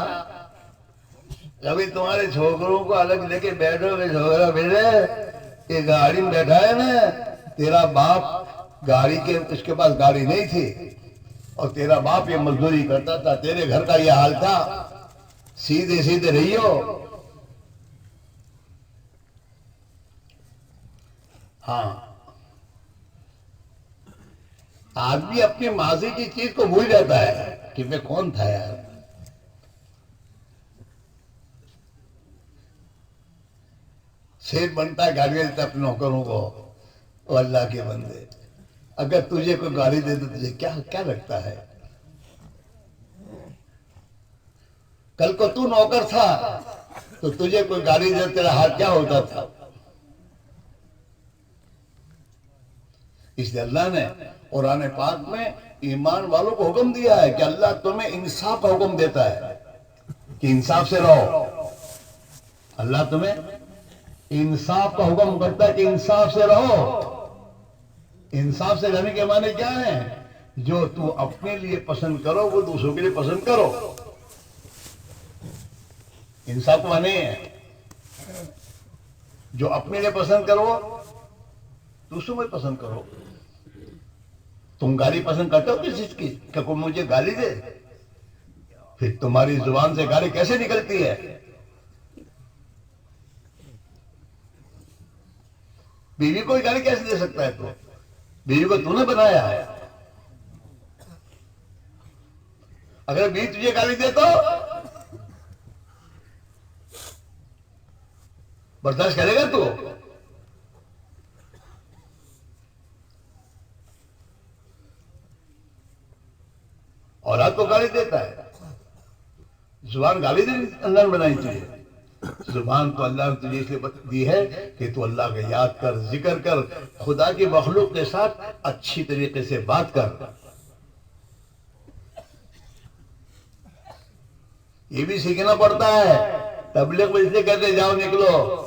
[SPEAKER 1] کبھی تمہارے چھوکروں کو الگ لے کے بیٹھو گے، چھوکرا بیٹھے یہ گاڑی میں بیٹھا ہے نا، تیرا باپ گاڑی کے اس کے پاس گاڑی نہیں تھی اور تیرا باپ یہ مزدوری کرتا تھا، تیرے گھر کا یہ حال تھا، سیدھے سیدھے رہیو۔ ہاں آدمی اپنی ماضی کی چیز کو بھول جاتا ہے کہ میں کون تھا یار۔ سیٹ بنتا ہے گاڑی دیتا اپنے نوکروں کو، او اللہ کے بندے اگر تجھے کوئی گاڑی دے تو تجھے کیا لگتا ہے؟ کل کو تو نوکر تھا تو تجھے کوئی گاڑی دے تیرا حال کیا ہوتا تھا؟ اس لیے اللہ نے قرآن پاک میں ایمان والوں کو حکم دیا ہے کہ اللہ تمہیں انصاف کا حکم دیتا ہے کہ انصاف سے رہو۔ اللہ تمہیں انصاف کا حکم کرتا ہے کہ انصاف سے رہو۔ انصاف سے رہنے کے معنی کیا ہے؟ جو تو اپنے لیے پسند کرو وہ دوسروں کے لیے پسند کرو۔ انصاف مانے ہیں جو اپنے لیے پسند کرو دوسروں میں پسند کرو. تم گالی پسند کرتے ہو کس چیز کی کہ کوئی مجھے گالی دے؟ پھر تمہاری زبان سے گالی کیسے نکلتی ہے؟ بیوی کو گالی کیسے دے سکتا ہے؟ تو بیوی کو تو نے بنایا ہے. اگر بیوی تجھے گالی دے تو برداشت کرے گا تو؟ اولاد کو گالی دیتا ہے. زبان گالی دے اللہ نے بنائی تجھے. زبان تو اللہ نے تجھے اس لیے دی ہے کہ تو اللہ کا یاد کر، ذکر کر، خدا کی مخلوق کے ساتھ اچھی طریقے سے بات کر. یہ بھی سیکھنا پڑتا ہے. تبلیغ میں اس لیے کہتے جاؤ نکلو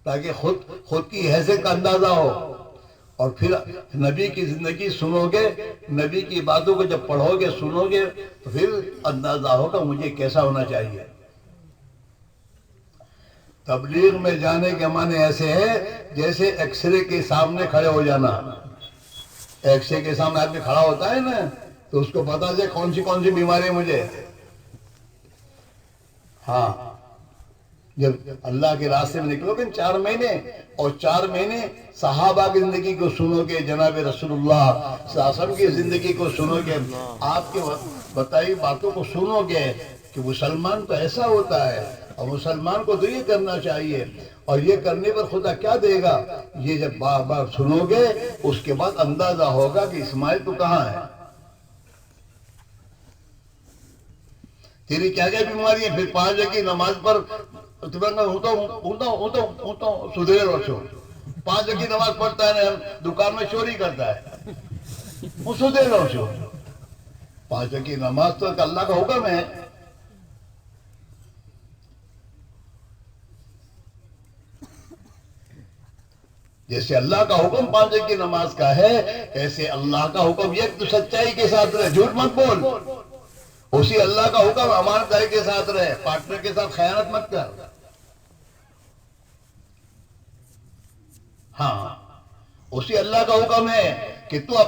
[SPEAKER 1] تاکہ خود کی حیثیت کا اندازہ ہو، اور پھر نبی کی زندگی سنو گے، نبی کی باتوں کو جب پڑھو گے سنو گے تو پھر اندازہ ہوگا مجھے کیسا ہونا چاہیے. تبلیغ میں جانے کے معنی ایسے ہے جیسے ایکس رے کے سامنے کھڑے ہو جانا. ایکس رے کے سامنے آدمی کھڑا ہوتا ہے نا تو اس کو پتا چلے کون سی بیماری ہے مجھے. ہاں، جب اللہ کے راستے میں نکلو گے 4 مہینے، اور 4 مہینے صحابہ کی زندگی کو سنو گے، جناب رسول اللہ صلی اللہ علیہ وسلم کی زندگی کو سنو گے، آپ کے بتائی باتوں کو سنو گے کہ مسلمان تو ایسا ہوتا ہے، اور مسلمان کو تو یہ کرنا چاہیے، اور یہ کرنے پر خدا کیا دے گا. یہ جب بار بار سنو گے اس کے بعد اندازہ ہوگا کہ اسماعیل تو کہاں ہے، تیری کیا کیا بیماری ہے. پھر 5 وقت کی نماز پر سدھرے رہو. 5 وقت کی نماز پڑھتا ہے دکان میں چوری کرتا ہے، وہ سدھرے رہو. 5 وقت کی نماز تو اللہ کا حکم ہے. جیسے اللہ کا حکم 5 وقت کی نماز کا ہے، ایسے اللہ کا حکم یہ تو سچائی کے ساتھ رہے، جھوٹ مت بول. اسی اللہ کا حکم امانت داری کے ساتھ رہے، پارٹنر کے ساتھ خیانت مت کر. ہاں، اسی اللہ کا حکم ہے کہ تو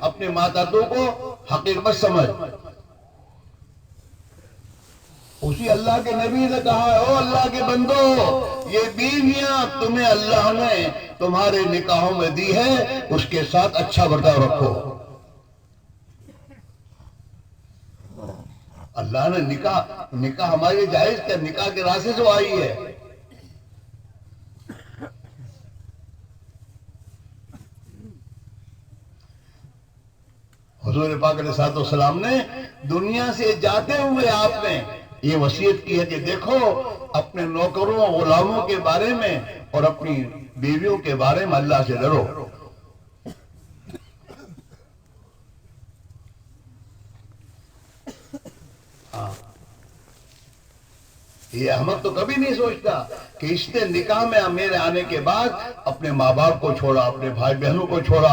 [SPEAKER 1] اپنے ماتحتوں کو حقیر مت سمجھ. اسی اللہ کے نبی نے کہا ہے او اللہ کے بندو، یہ بیویاں تمہیں اللہ نے تمہارے نکاحوں میں دی ہے، اس کے ساتھ اچھا برتاؤ رکھو. اللہ نے نکاح ہمارے جائز کیا؟ نکاح کے راستے سے آئی ہے. حضور پاک علیہ الصلوۃ والسلام نے دنیا سے جاتے ہوئے آپ نے یہ وصیت کی ہے کہ دیکھو اپنے نوکروں غلاموں کے بارے میں اور اپنی بیویوں کے بارے میں اللہ سے ڈرو. یہ احمد تو کبھی نہیں سوچتا کہ اس نے نکاح میں میرے آنے کے بعد اپنے ماں باپ کو چھوڑا، اپنے بھائی بہنوں کو چھوڑا،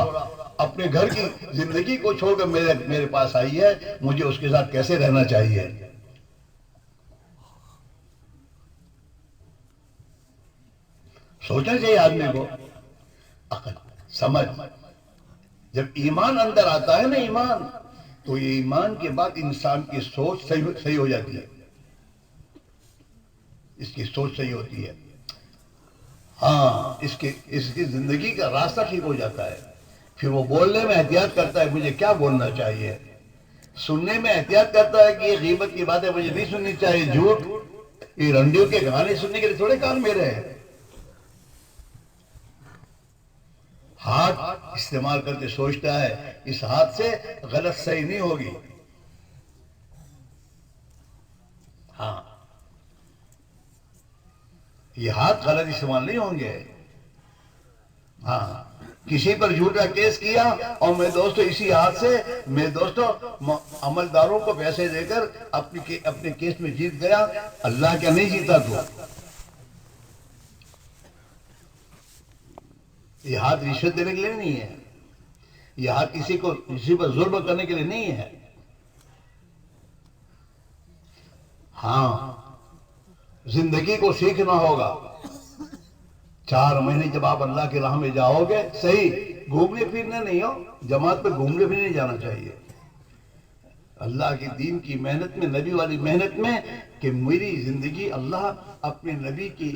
[SPEAKER 1] اپنے گھر کی زندگی کو چھوڑ کر میرے پاس آئی ہے، مجھے اس کے ساتھ کیسے رہنا چاہیے. سوچنا چاہیے آدمی کو. عقل سمجھ جب ایمان اندر آتا ہے نا، ایمان تو یہ ایمان کے بعد انسان کی سوچ صحیح ہو جاتی ہے. اس کی سوچ صحیح ہوتی ہے. ہاں، اس کی زندگی کا راستہ ٹھیک ہو جاتا ہے. پھر وہ بولنے میں احتیاط کرتا ہے مجھے کیا بولنا چاہیے. سننے میں احتیاط کرتا ہے کہ یہ غیبت کی باتیں مجھے نہیں سننی چاہیے، جھوٹ، یہ رنڈیوں کے گانے سننے کے لیے تھوڑے کان میرے ہیں. ہاتھ استعمال کر کے سوچتا ہے اس ہاتھ سے غلط صحیح نہیں ہوگی. ہاں، یہ ہاتھ غلط استعمال نہیں ہوں گے. ہاں، کسی پر جھوٹا کیس کیا اور میں دوستو اسی ہاتھ سے میں دوستو عملداروں کو پیسے دے کر اپنے کیس میں جیت گیا، اللہ کیا نہیں جیتا تو. یہ ہاتھ رشوت دینے کے لیے نہیں ہے، یہ ہاتھ کسی پر ظلم کرنے کے لیے نہیں ہے. ہاں، زندگی کو سیکھنا ہوگا. 4 مہینے جب آپ اللہ کی راہ میں جاؤ گے، صحیح گھومنے پھرنے نہیں ہو، جماعت پہ گھومنے پھرنے نہیں جانا چاہیے. اللہ کے دین کی محنت میں، نبی والی محنت میں، کہ میری زندگی اللہ اپنے نبی کی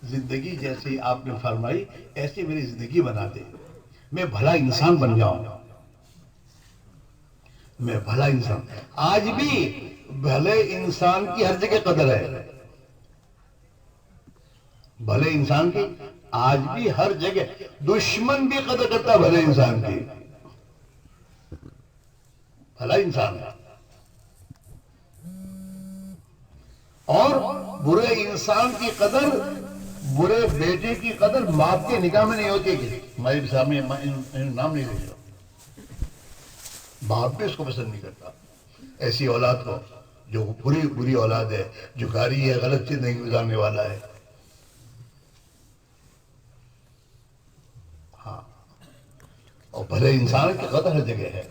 [SPEAKER 1] زندگی جیسی آپ نے فرمائی ایسی میری زندگی بنا دے، میں بھلا انسان بن جاؤں. میں بھلا انسان. آج بھی بھلے انسان کی ہر جگہ قدر ہے. بھلے انسان کی آج بھی ہر جگہ، دشمن بھی قدر کرتا ہے بھلے انسان کی. بھلا انسان ہے. اور برے انسان کی قدر، برے بیٹے کی قدر باپ کے نکاح میں نہیں ہوتی. کہ ہمارے سامنے نام نہیں لے. باپ بھی اس کو پسند نہیں کرتا، ایسی اولاد کو جو بری اولاد ہے، جو گاری ہے، غلط چیز نہیں گزارنے والا ہے. ہاں، اور بھلے انسان کی قدر ہر جگہ ہے.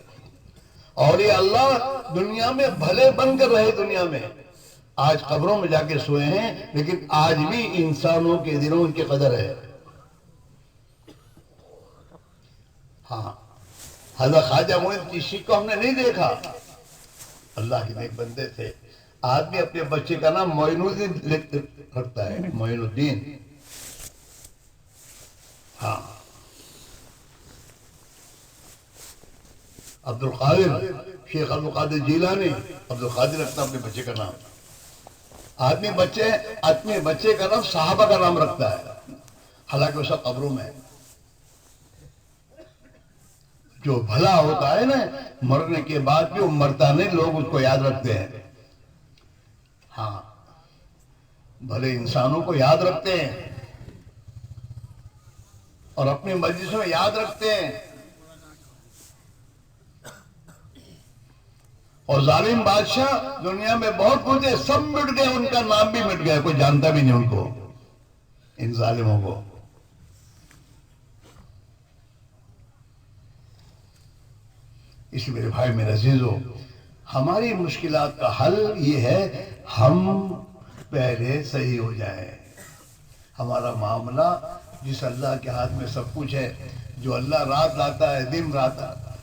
[SPEAKER 1] اور یہ اللہ دنیا میں بھلے بن کر رہے. دنیا میں آج قبروں میں جا کے سوئے ہیں، لیکن آج بھی انسانوں کے دلوں ان کی قدر ہے. ہاں، حضرت خواجہ معین چشتی کو ہم نے نہیں دیکھا. اللہ کے نیک بندے تھے. آدمی اپنے بچے کا نام معین الدین رکھتا ہے، معین الدین. ہاں، عبد القادر، شیخ عبد القادر جیلانی، عبد القادر رکھتا اپنے بچے کا نام. آدمی اپنے بچے کا نام صحابہ کا نام رکھتا ہے، حالانکہ وہ سب قبروں میں ہے. جو بھلا ہوتا ہے نا، مرنے کے بعد بھی وہ مرتا نہیں، لوگ اس کو یاد رکھتے ہیں. ہاں، بھلے انسانوں کو یاد رکھتے ہیں اور اپنی مجلسوں میں یاد رکھتے ہیں. اور ظالم بادشاہ دنیا میں بہت کچھ ہے، سب مٹ گئے، ان کا نام بھی مٹ گیا، کوئی جانتا بھی نہیں ان کو، ان ظالموں کو. اس لیے میرے بھائی، میرے عزیزو، ہماری مشکلات کا حل یہ ہے ہم پہلے صحیح ہو جائیں. ہمارا معاملہ، جس اللہ کے ہاتھ میں سب کچھ ہے، جو اللہ رات لاتا ہے،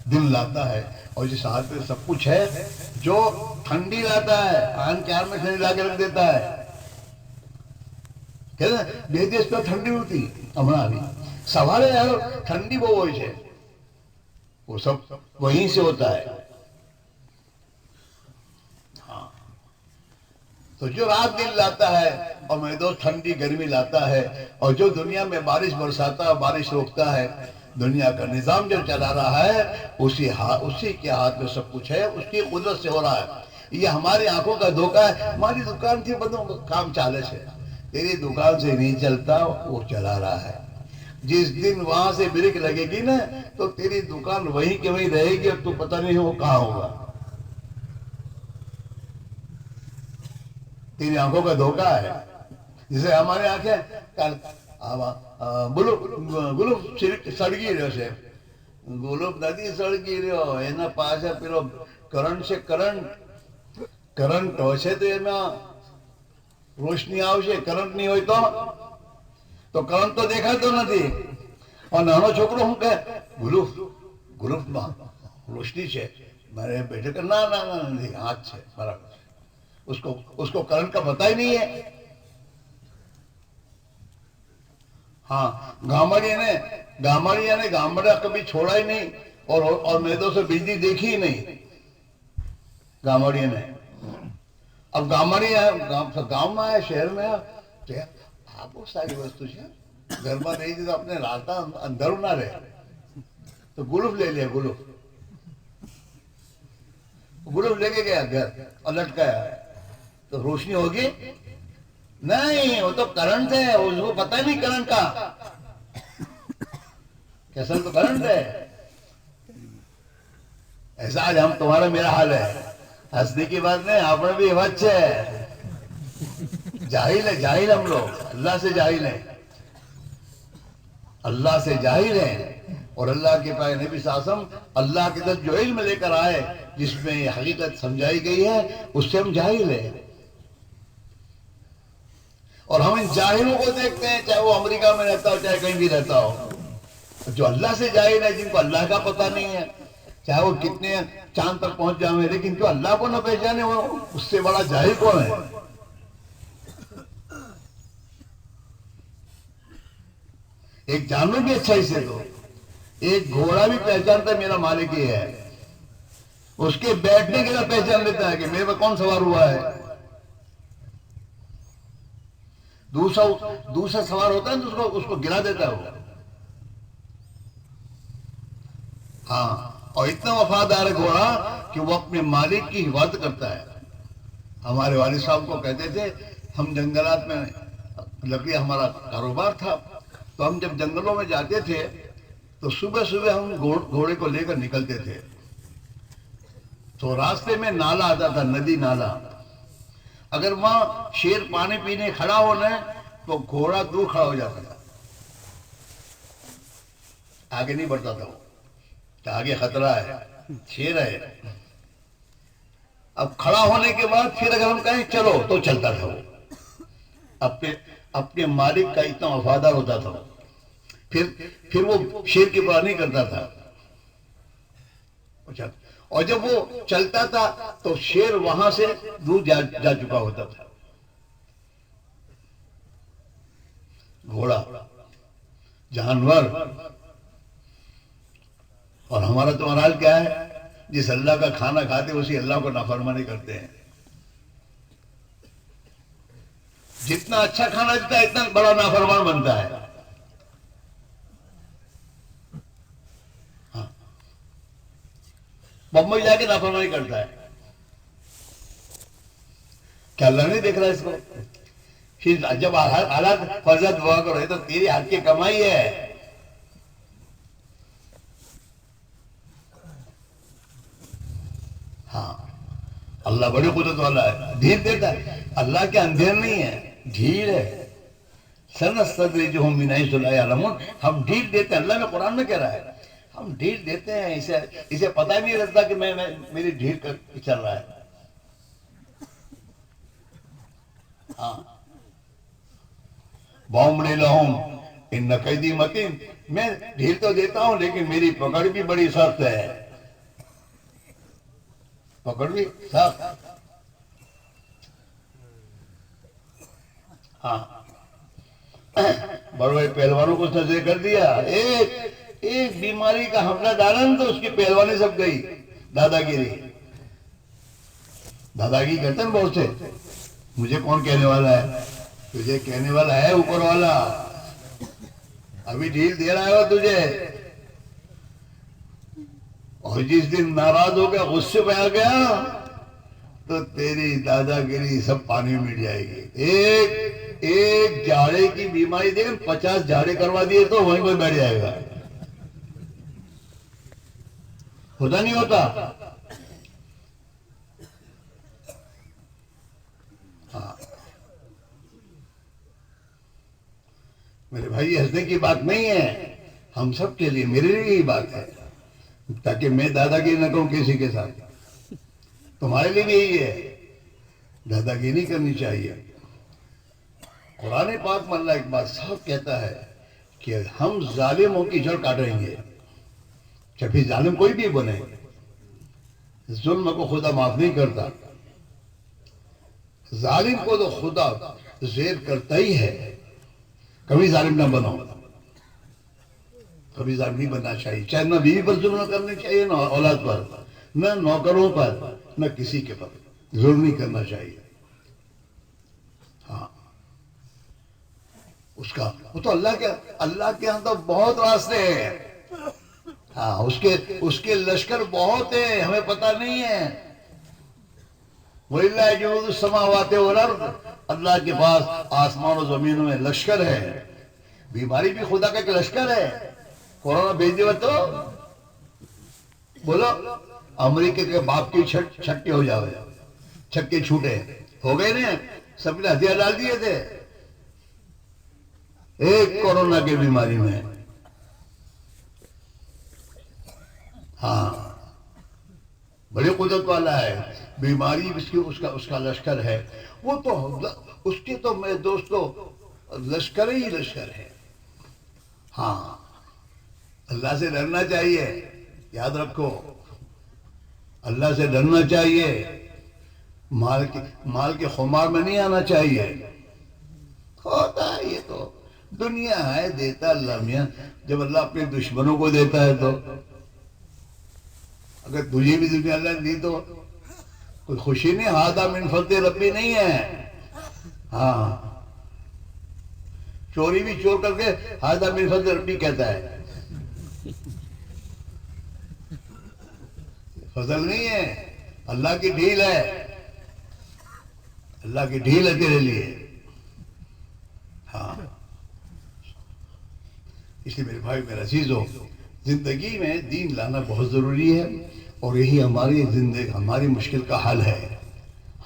[SPEAKER 1] دن لاتا ہے، اور جس ہاتھ میں سب کچھ ہے، جو ٹھنڈی لاتا ہے، آن کے ہاتھ میں ٹھنڈی لا کے رکھ دیتا ہے. کہتے ہیں بے دیش پہ ٹھنڈی ہوتی ہمارا بھی سوال ہے یار. ٹھنڈی وہ ہوئی ہے، وہ سب وہیں سے ہوتا ہے. ہاں، تو جو رات دن لاتا ہے، اور میں دوست ٹھنڈی گرمی لاتا ہے، اور جو دنیا میں بارش برساتا ہے، بارش روکتا ہے، دنیا کا نظام جو چلا رہا ہے، اسی کے ہاتھ میں سب کچھ ہے، اس کی قدرت سے ہو رہا ہے. یہ ہماری آنکھوں کا دھوکہ ہے. ہماری دکان تھی بندوں کام چالے سے، تیری دکان سے نہیں چلتا، وہ چلا رہا ہے. جس دن وہاں سے بریک لگے گی نا، تو تیری دکان وہیں کے وہیں رہے گی، اور تو پتہ نہیں وہ کہاں ہوگا. تیری آنکھوں کا دھوکہ ہے. جسے ہماری آنکھیں گلوب سڑگی رہے سے، گلوب ندی سڑگی رہے اینا پاسے پیلو کرنٹ سے کرنٹ ہوشے تو ایما روشنی آوشے. کرنٹ نہیں ہوئی تو کرنٹ تو دیکھا تو નથી. اور નાનો છોકરો શું કહે ગ્રુપમાં રોશની છે, મારે બેટે કે ના ના ના નથી, હાથ છે બરાબર. اس کو کرنٹ کا پتہ ہی نہیں ہے. ہاں، گامڑیا نے گامڑا کبھی چھوڑا ہی نہیں، اور میدوں سے بجلی دیکھی ہی نہیں گامڑیا نے. اب گامڑیا گاؤں میں آیا، شہر میں آیا، آپ بہت ساری وستو ہے گھر میں نہیں تھی تو اپنے راتا اندر نہ رہے، تو گلف لے لیا. گلف لے کے گیا گھر اور لٹکایا، تو روشنی ہوگی نہیں، وہ تو کرنٹ ہے، اس کو پتہ نہیں کرنٹ کا کیسا. تو کرنٹ ہے. ایسا آج ہم تمہارا میرا حال ہے. ہنسنے کی بات نہیں، آپ نے بھی بچ ہے. جاہل ہے، جاہل ہم لوگ، اللہ سے جاہل ہیں، اللہ سے جاہل ہیں. اور اللہ کے پاس نبی صلی اللہ علیہ وسلم اللہ کے طرف جو علم لے کر آئے، جس میں یہ حقیقت سمجھائی گئی ہے، اس سے ہم جاہل ہیں. اور ہم ان جاہلوں کو دیکھتے ہیں، چاہے وہ امریکہ میں رہتا ہو چاہے کہیں بھی رہتا ہو، جو اللہ سے جاہل ہے، جن کو اللہ کا پتہ نہیں ہے، چاہے وہ کتنے چاند تک پہنچ جائیں، لیکن جو اللہ کو نہ پہچانے وہ اس سے بڑا جاہل کون ہے؟ ایک جانور بھی اچھا اسے دو، ایک گھوڑا بھی پہچانتا ہے میرا مالک یہ ہے، اس کے بیٹھنے کے لیے پہچان لیتا ہے کہ میرے پر کون سوار ہوا ہے۔ دوسرا سوار ہوتا ہے تو اس کو گرا دیتا ہے وہ۔ ہاں، اور اتنا وفادار ہے گھوڑا کہ وہ اپنے مالک کی حفاظت کرتا ہے۔ ہمارے والد صاحب کو کہتے تھے، ہم جنگلات میں، لکڑی ہمارا کاروبار تھا، تو ہم جب جنگلوں میں جاتے تھے تو صبح صبح ہم گھوڑے کو لے کر نکلتے تھے، تو راستے میں نالا آتا تھا، ندی نالا، اگر وہاں شیر پانی پینے کھڑا ہونا ہے تو گھوڑا دور کھڑا ہو جاتا تھا، آگے نہیں بڑھتا تھا وہ کہ آگے خطرہ ہے، شیر ہے۔ اب کھڑا ہونے کے بعد پھر اگر ہم کہیں چلو تو چلتا تھا وہ، اپنے مالک کا اتنا وفادار ہوتا تھا، پھر وہ شیر کی پرواہ نہیں کرتا تھا۔ اور جب وہ چلتا تھا تو شیر وہاں سے دور جا چکا ہوتا تھا۔ گھوڑا جانور، اور ہمارا تو حال کیا ہے، جس اللہ کا کھانا کھاتے اسی اللہ کو نافرمانی کرتے ہیں۔ جتنا اچھا کھانا دیتا ہے اتنا بڑا نافرمان بنتا ہے۔ ہاں، بمبئی جا کے نافرمانی کرتا ہے، کیا اللہ نہیں دیکھ رہا اس کو؟ پھر جب حالات فرضت دعا کرو، تو تیری ہاتھ کی کمائی ہے۔ ہاں، اللہ بڑی قدرت والا ہے، ڈھیل دیتا ہے۔ اللہ کے اندھیر نہیں ہے، ڈھیل ہے۔ سنستدرجہم من حیث لا یعلمون، ہم ڈھیل دیتے ہیں۔ اللہ میں قرآن میں کہہ رہا ہے ہم ڈھیل دیتے ہیں، اسے پتہ ہی نہیں رہتا کہ میری ڈھیل چل رہا ہے۔ ہاں، وَأُمْلِي لَهُمْ إِنَّ كَيْدِي مَتِينٌ، میں ڈھیل تو دیتا ہوں لیکن میری پکڑ بھی بڑی سخت ہے، پکڑ بھی سخت۔ ہاں، بڑے بڑے پہلوانوں کو اس نے ذکر کر دیا، ایک بیماری کا حملہ ڈالا تو اس کی پہلوانی سب گئی۔ دادا گیری کرتے ہیں بہت سے، مجھے کون کہنے والا ہے؟ تجھے کہنے والا ہے اوپر والا، ابھی ڈھیل دے رہا ہے وہ تجھے، اور جس دن ناراض ہو گیا، غصے پہ آ گیا، تو تیری دادا گیری سب پانی میں مٹ جائے گی۔ ایک جاڑے کی بیماری دے 50 جاڑے کروا دیے تو وہیں کوئی بیٹھ جائے گا، ہوتا نہیں ہوتا؟ ہاں میرے بھائی، ہنسنے کی بات نہیں ہے، ہم سب کے لیے، میرے لیے یہی بات ہے، تاکہ میں دادا گیری نہ کروں کسی کے ساتھ۔ تمہارے لیے بھی یہی ہے، دادا گیری نہیں کرنی چاہیے۔ قرآن پاک میں اللہ ایک بات صاف کہتا ہے کہ ہم ظالموں کی جڑ کاٹیں گے، چاہے ظالم کوئی بھی بنے، ظلم کو خدا معاف نہیں کرتا، ظالم کو تو خدا زیر کرتا ہی ہے۔ کبھی ظالم نہ بنو، کبھی ظالم نہیں بننا چاہیے، چاہے نہ بیوی پر ظلم نہ کرنا چاہیے، نہ اولاد پر، نہ نوکروں پر، نہ کسی کے پر ظلم نہیں کرنا چاہیے۔ ہاں، وہ تو اللہ کے ہاں تو بہت راستے ہیں، ہاں اس کے لشکر بہت ہیں، ہمیں پتہ نہیں ہے۔ وَلِلَّهِ جُنُودُ السَّمَاوَاتِ وَالْأَرْضِ، اللہ کے پاس آسمان و زمینوں میں لشکر ہے۔ بیماری بھی خدا کا ایک لشکر ہے، کورونا بھیج دیا تو بولو امریکہ کے باپ کی چھٹے ہو جاوے، چھکے چھوٹے ہو گئے نا، سب نے ہتھیار ڈال دیے تھے ایک کورونا کی بیماری میں۔ ہاں، بڑی قدرت والا ہے، بیماری اس کا لشکر ہے، وہ تو اس کے تو میں دوستو لشکر ہی لشکر ہے۔ ہاں اللہ سے ڈرنا چاہیے، یاد رکھو اللہ سے ڈرنا چاہیے، مال کے خمار میں نہیں آنا چاہیے۔ ہوتا ہے یہ تو دنیا ہے، دیتا اللہ میاں۔ جب اللہ اپنے دشمنوں کو دیتا ہے تو اگر تجھے بھی دنیا اللہ نے دی تو کوئی خوشی نہیں، ہادہ من فضل ربی نہیں ہے۔ ہاں چوری بھی چور کر کے ہادہ من فضل ربی کہتا ہے، فضل نہیں ہے، اللہ کی ڈھیل ہے، اللہ کی ڈھیل ہے تیرے لیے۔ ہاں اس لیے میرے بھائی میرا عزیزو، زندگی میں دین لانا بہت ضروری ہے، اور یہی ہماری زندگی ہماری مشکل کا حل ہے۔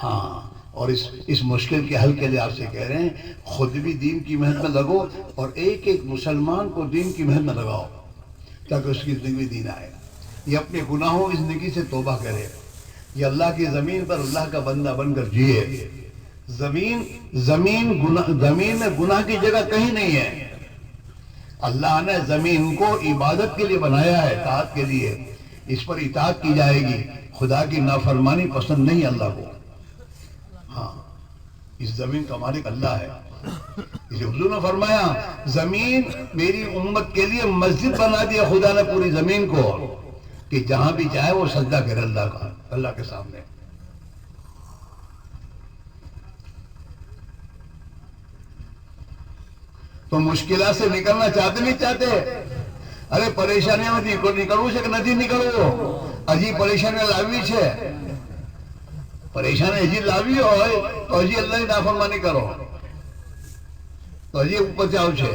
[SPEAKER 1] ہاں اور اس مشکل کے حل کے لیے آپ سے کہہ رہے ہیں خود بھی دین کی محنت میں لگو، اور ایک ایک مسلمان کو دین کی محنت میں لگاؤ تاکہ اس کی زندگی میں دین آئے، یہ اپنے گناہوں کی زندگی سے توبہ کرے، یہ اللہ کی زمین پر اللہ کا بندہ بن کر جیے۔ زمین میں گناہ کی جگہ کہیں نہیں ہے۔ اللہ نے زمین کو عبادت کے لیے بنایا ہے، اطاعت کے لیے، اس پر اطاعت کی جائے گی، خدا کی نافرمانی پسند نہیں اللہ کو۔ ہاں اس زمین کا مالک اللہ ہے، اسے حضور نے فرمایا زمین میری امت کے لیے مسجد بنا دیا خدا نے پوری زمین کو، کہ جہاں بھی جائے وہ سجدہ کرے اللہ کے سامنے۔ تو مشکلات سے نکلنا چاہتے نہیں چاہتے؟ ارے پریشانیاں میں نکلو سے کہ نہیں نکلو، اجی پریشانیاں لاوی છે، پریشانی હજી લાવી હોય તો હજી અલ્લાહની નાફરમાની કરો તો હજી ઉપર જાવ છે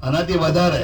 [SPEAKER 1] આનાથી વધારે।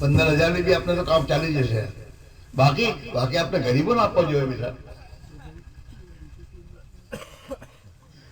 [SPEAKER 1] 15,000 ની બી આપણે તો કામ ચાલી જશે, બાકી આપણે ગરીબોને આપવા જોઈએ બેટા।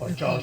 [SPEAKER 1] 50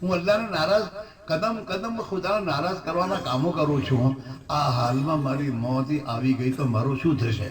[SPEAKER 1] હું અલ્લાહને નારાજ કદમ ખુદાને નારાજ કરવાના કામો કરું છું, આ હાલમાં મારી મોત આવી ગઈ તો મારું શું થશે,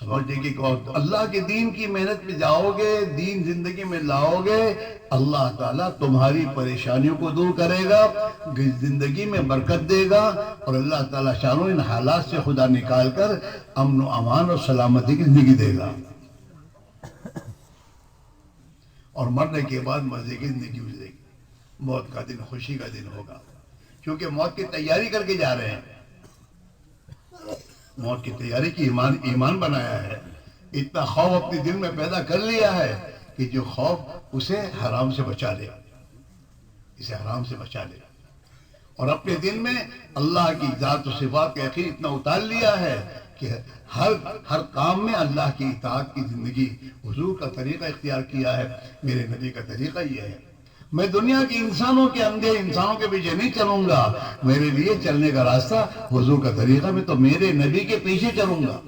[SPEAKER 1] سمجھے کہ اللہ کے دین کی محنت میں جاؤ گے، دین زندگی میں لاؤ گے، اللہ تعالیٰ تمہاری پریشانیوں کو دور کرے گا، زندگی میں برکت دے گا، اور اللہ تعالیٰ شانو ان حالات سے خدا نکال کر امن و امان اور سلامتی کی زندگی دے گا، اور مرنے کے بعد مزے کی زندگی گزرے گی۔ موت کا دن خوشی کا دن ہوگا، کیونکہ موت کی تیاری کر کے جا رہے ہیں۔ موت کی تیاری کی ایمان بنایا ہے، اتنا خوف اپنے دل میں پیدا کر لیا ہے کہ جو خوف اسے حرام سے بچا لے، اسے حرام سے بچا لے، اور اپنے دل میں اللہ کی ذات و صفات کا یقین اتنا اتار لیا ہے کہ ہر کام میں اللہ کی اطاعت کی زندگی، حضور کا طریقہ اختیار کیا ہے، میرے نبی کا طریقہ یہ ہے۔ میں دنیا کے انسانوں کے اندھے انسانوں کے پیچھے نہیں چلوں گا، میرے لیے چلنے کا راستہ حضور کا طریقہ، میں تو میرے نبی کے پیچھے چلوں گا۔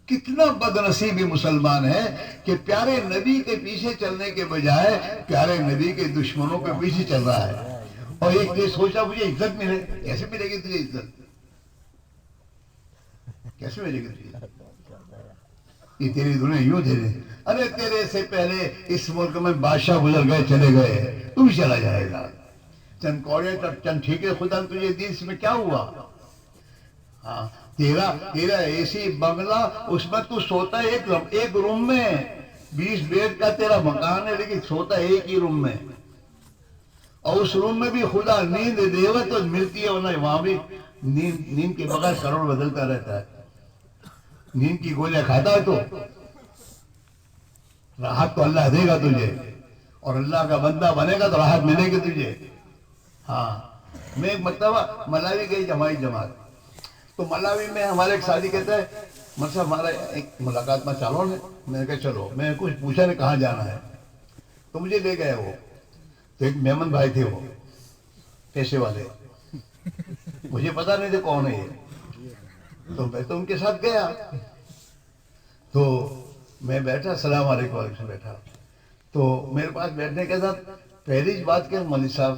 [SPEAKER 1] کتنا بد نصیب مسلمان ہے کہ پیارے نبی کے پیچھے چلنے کے بجائے پیارے نبی کے دشمنوں کے پیچھے چل رہا ہے، اور ایک یہ سوچا مجھے عزت ملے۔ کیسے ملے گی تجھے عزت؟ کیسے ملے گی تجھے؟ یہ تیری دنیا یوں تھے، ارے تیرے سے پہلے اس ملک میں بادشاہ گزر گئے، چلے گئے، تو بھی چلا جائے گا۔ چند کوڑے چند ٹھیکے خدا نے تجھے دی، اس میں کیا ہوا؟ ہاں، تیرا ایسی بنگلہ، اس میں تو سوتا ہے ایک روم میں، 20 بیڈ کا تیرا مکان ہے، لیکن سوتا ہے ایک ہی روم میں، اور اس روم میں بھی خدا نیند دے گا تو ملتی ہے، ورنہ وہاں بھی نیند کے بغیر کروڑ بدلتا رہتا ہے۔ نیند کی گولیاں کھاتا ہے تو راحت تو اللہ دے گا تجھے، اور اللہ کا بندہ بنے گا تو راحت ملے گی تجھے۔ ہاں، میں ایک مرتبہ ملاوی گئی ہماری جماعت، تو ملاوی میں ہمارے ایک ساتھی کہتا ہے مرسا ہمارا ایک ملاقات میں چالو ہے، میں نے کہا چلو، میں کچھ پوچھا نہیں کہاں جانا ہے، تو مجھے لے گئے وہ، تو ایک میمن بھائی تھے، وہ پیسے والے، مجھے پتا نہیں تھے کون ہے یہ، تو میں تو ان کے ساتھ گیا، تو میں بیٹھا، السلام علیکم علیکم بیٹھا، تو میرے پاس بیٹھنے کے ساتھ پہلی بات کہ مولوی صاحب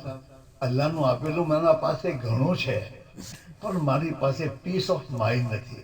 [SPEAKER 1] اللہ نو આપેલું મારા પાસે ઘણું છે પણ મારી પાસે પીસ ઓફ માઇન્ડ નથી।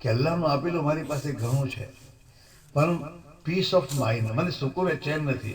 [SPEAKER 1] કે અલ્લાહ નું આપેલું મારી પાસે ઘણું છે પણ પીસ ઓફ માઇન્ડ, મને સુકૂન ચેન નથી।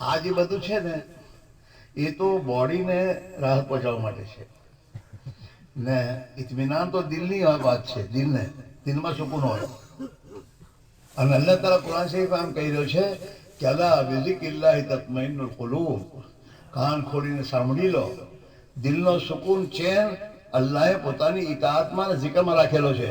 [SPEAKER 1] આ જે બધું છે ને એ તો બોડીને રાહત પહોંચાડવા માટે છે ને ઇત્મીનાન તો દિલની વાત છે, દિલમાં સુકૂન હોય। અને અલ્લાહ તાલા કુરાન શરીફ આમ કહી રહ્યો છે કે અલા બિઝિકિલ્લાહિ તત્મઈન્નુલ કુલૂબ, કાન ખોલીને સાંભળી લો, દિલનો સુકૂન ચેન અલ્લાહે પોતાની ઇતાઅતમાં અને zikરમાં રાખેલો છે।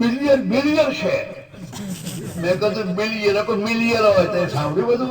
[SPEAKER 1] બિલિયર છે। મેં કહ્યું બિલિયર કોઈ મિલિયર હોય તો સાંભળ્યું બધું?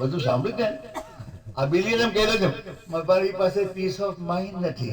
[SPEAKER 1] બધું સાંભળ્યું છે? આ બિલિયર એમ કહી રહ્યો છે મારી પાસે પીસ ઓફ માઇન્ડ નથી।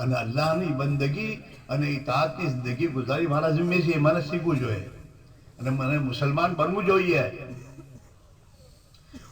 [SPEAKER 1] અને અલ્લાહની બંદગી અને ઇતાઅતની જિંદગી ગુજારી મારા ઝિમ્મે છે, એ મને શીખવું જોઈએ અને મને મુસલમાન બનવું જોઈએ.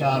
[SPEAKER 1] 4